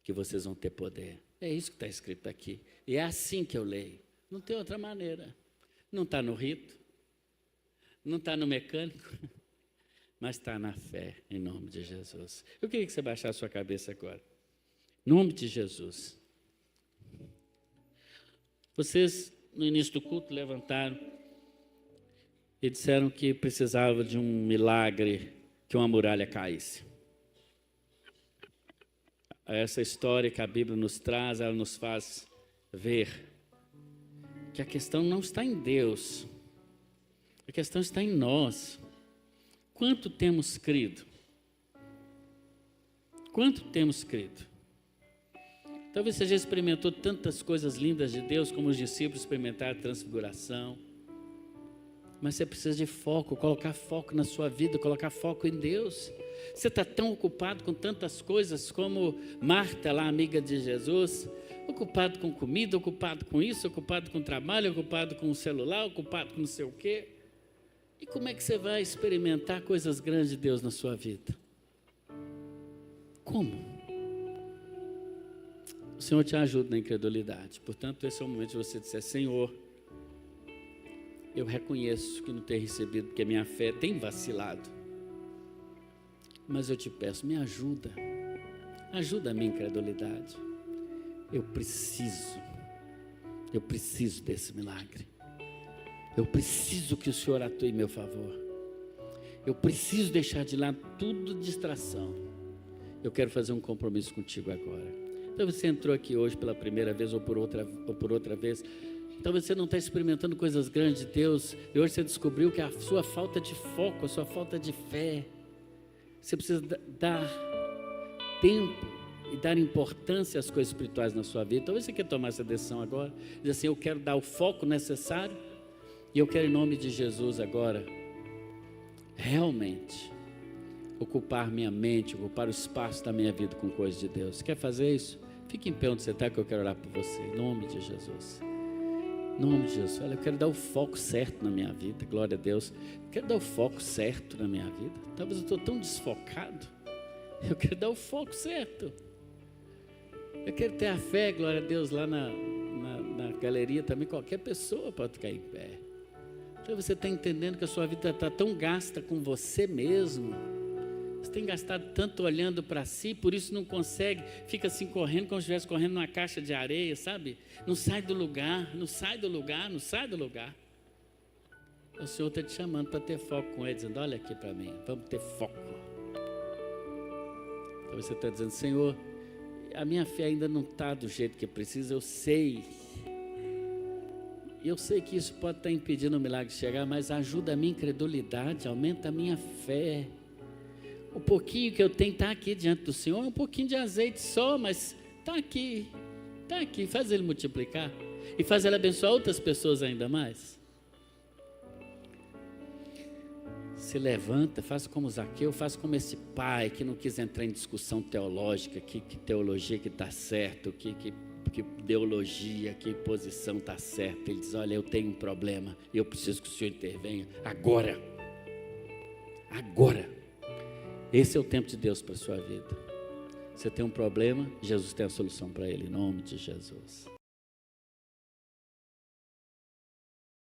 que vocês vão ter poder. É isso que está escrito aqui. E é assim que eu leio. Não tem outra maneira. Não está no rito, não está no mecânico, mas está na fé, em nome de Jesus. Eu queria que você baixasse a sua cabeça agora. Em nome de Jesus. Vocês, no início do culto, levantaram e disseram que precisava de um milagre, que uma muralha caísse. Essa história que a Bíblia nos traz, ela nos faz ver que a questão não está em Deus, a questão está em nós. Quanto temos crido? Quanto temos crido? Talvez você já experimentou tantas coisas lindas de Deus, como os discípulos experimentaram a transfiguração, mas você precisa de foco, colocar foco na sua vida, colocar foco em Deus. Você está tão ocupado com tantas coisas, como Marta, lá amiga de Jesus, Ocupado com comida, ocupado com isso, ocupado com trabalho, ocupado com o celular, ocupado com não sei o quê. E como é que você vai experimentar coisas grandes de Deus na sua vida? Como? O Senhor te ajuda na incredulidade. Portanto, esse é o momento de você dizer: Senhor, eu reconheço que não tenho recebido, porque a minha fé tem vacilado. Mas eu te peço, me ajuda. Ajuda a minha incredulidade. Eu preciso desse milagre. Eu preciso que o Senhor atue em meu favor. Eu preciso deixar de lado tudo distração. Eu quero fazer um compromisso contigo agora. Então você entrou aqui hoje pela primeira vez ou por outra vez. Talvez você não está experimentando coisas grandes de Deus. E hoje você descobriu que a sua falta de foco, a sua falta de fé. Você precisa dar tempo e dar importância às coisas espirituais na sua vida. Talvez você quer tomar essa decisão agora. Diz assim: eu quero dar o foco necessário. E eu quero, em nome de Jesus agora, realmente ocupar minha mente, ocupar o espaço da minha vida com coisas de Deus. Quer fazer isso? Fique em pé onde você está, que eu quero orar por você. Em nome de Jesus. Em nome de Jesus. Olha, eu quero dar o foco certo na minha vida. Glória a Deus. Eu quero dar o foco certo na minha vida. Talvez eu estou tão desfocado. Eu quero dar o foco certo. Eu quero ter a fé, glória a Deus, lá na galeria também. Qualquer pessoa pode ficar em pé. Então você está entendendo que a sua vida está tão gasta com você mesmo. Você tem gastado tanto olhando para si, por isso não consegue, fica assim correndo como se estivesse correndo numa caixa de areia, sabe? Não sai do lugar, não sai do lugar, não sai do lugar. O Senhor está te chamando para ter foco com Ele, dizendo: olha aqui para mim, vamos ter foco. Então você está dizendo: Senhor, a minha fé ainda não está do jeito que precisa, eu sei que isso pode estar impedindo o milagre de chegar, mas ajuda a minha incredulidade, aumenta a minha fé. O pouquinho que eu tenho está aqui diante do Senhor, é um pouquinho de azeite só, mas está aqui, faz Ele multiplicar e faz Ele abençoar outras pessoas ainda mais. Se levanta, faça como Zaqueu, faça como esse pai que não quis entrar em discussão teológica, que teologia que está certo, que ideologia, que posição está certa. Ele diz: olha, eu tenho um problema, eu preciso que o Senhor intervenha agora. Esse é o tempo de Deus para a sua vida. Você tem um problema, Jesus tem a solução para ele, em nome de Jesus.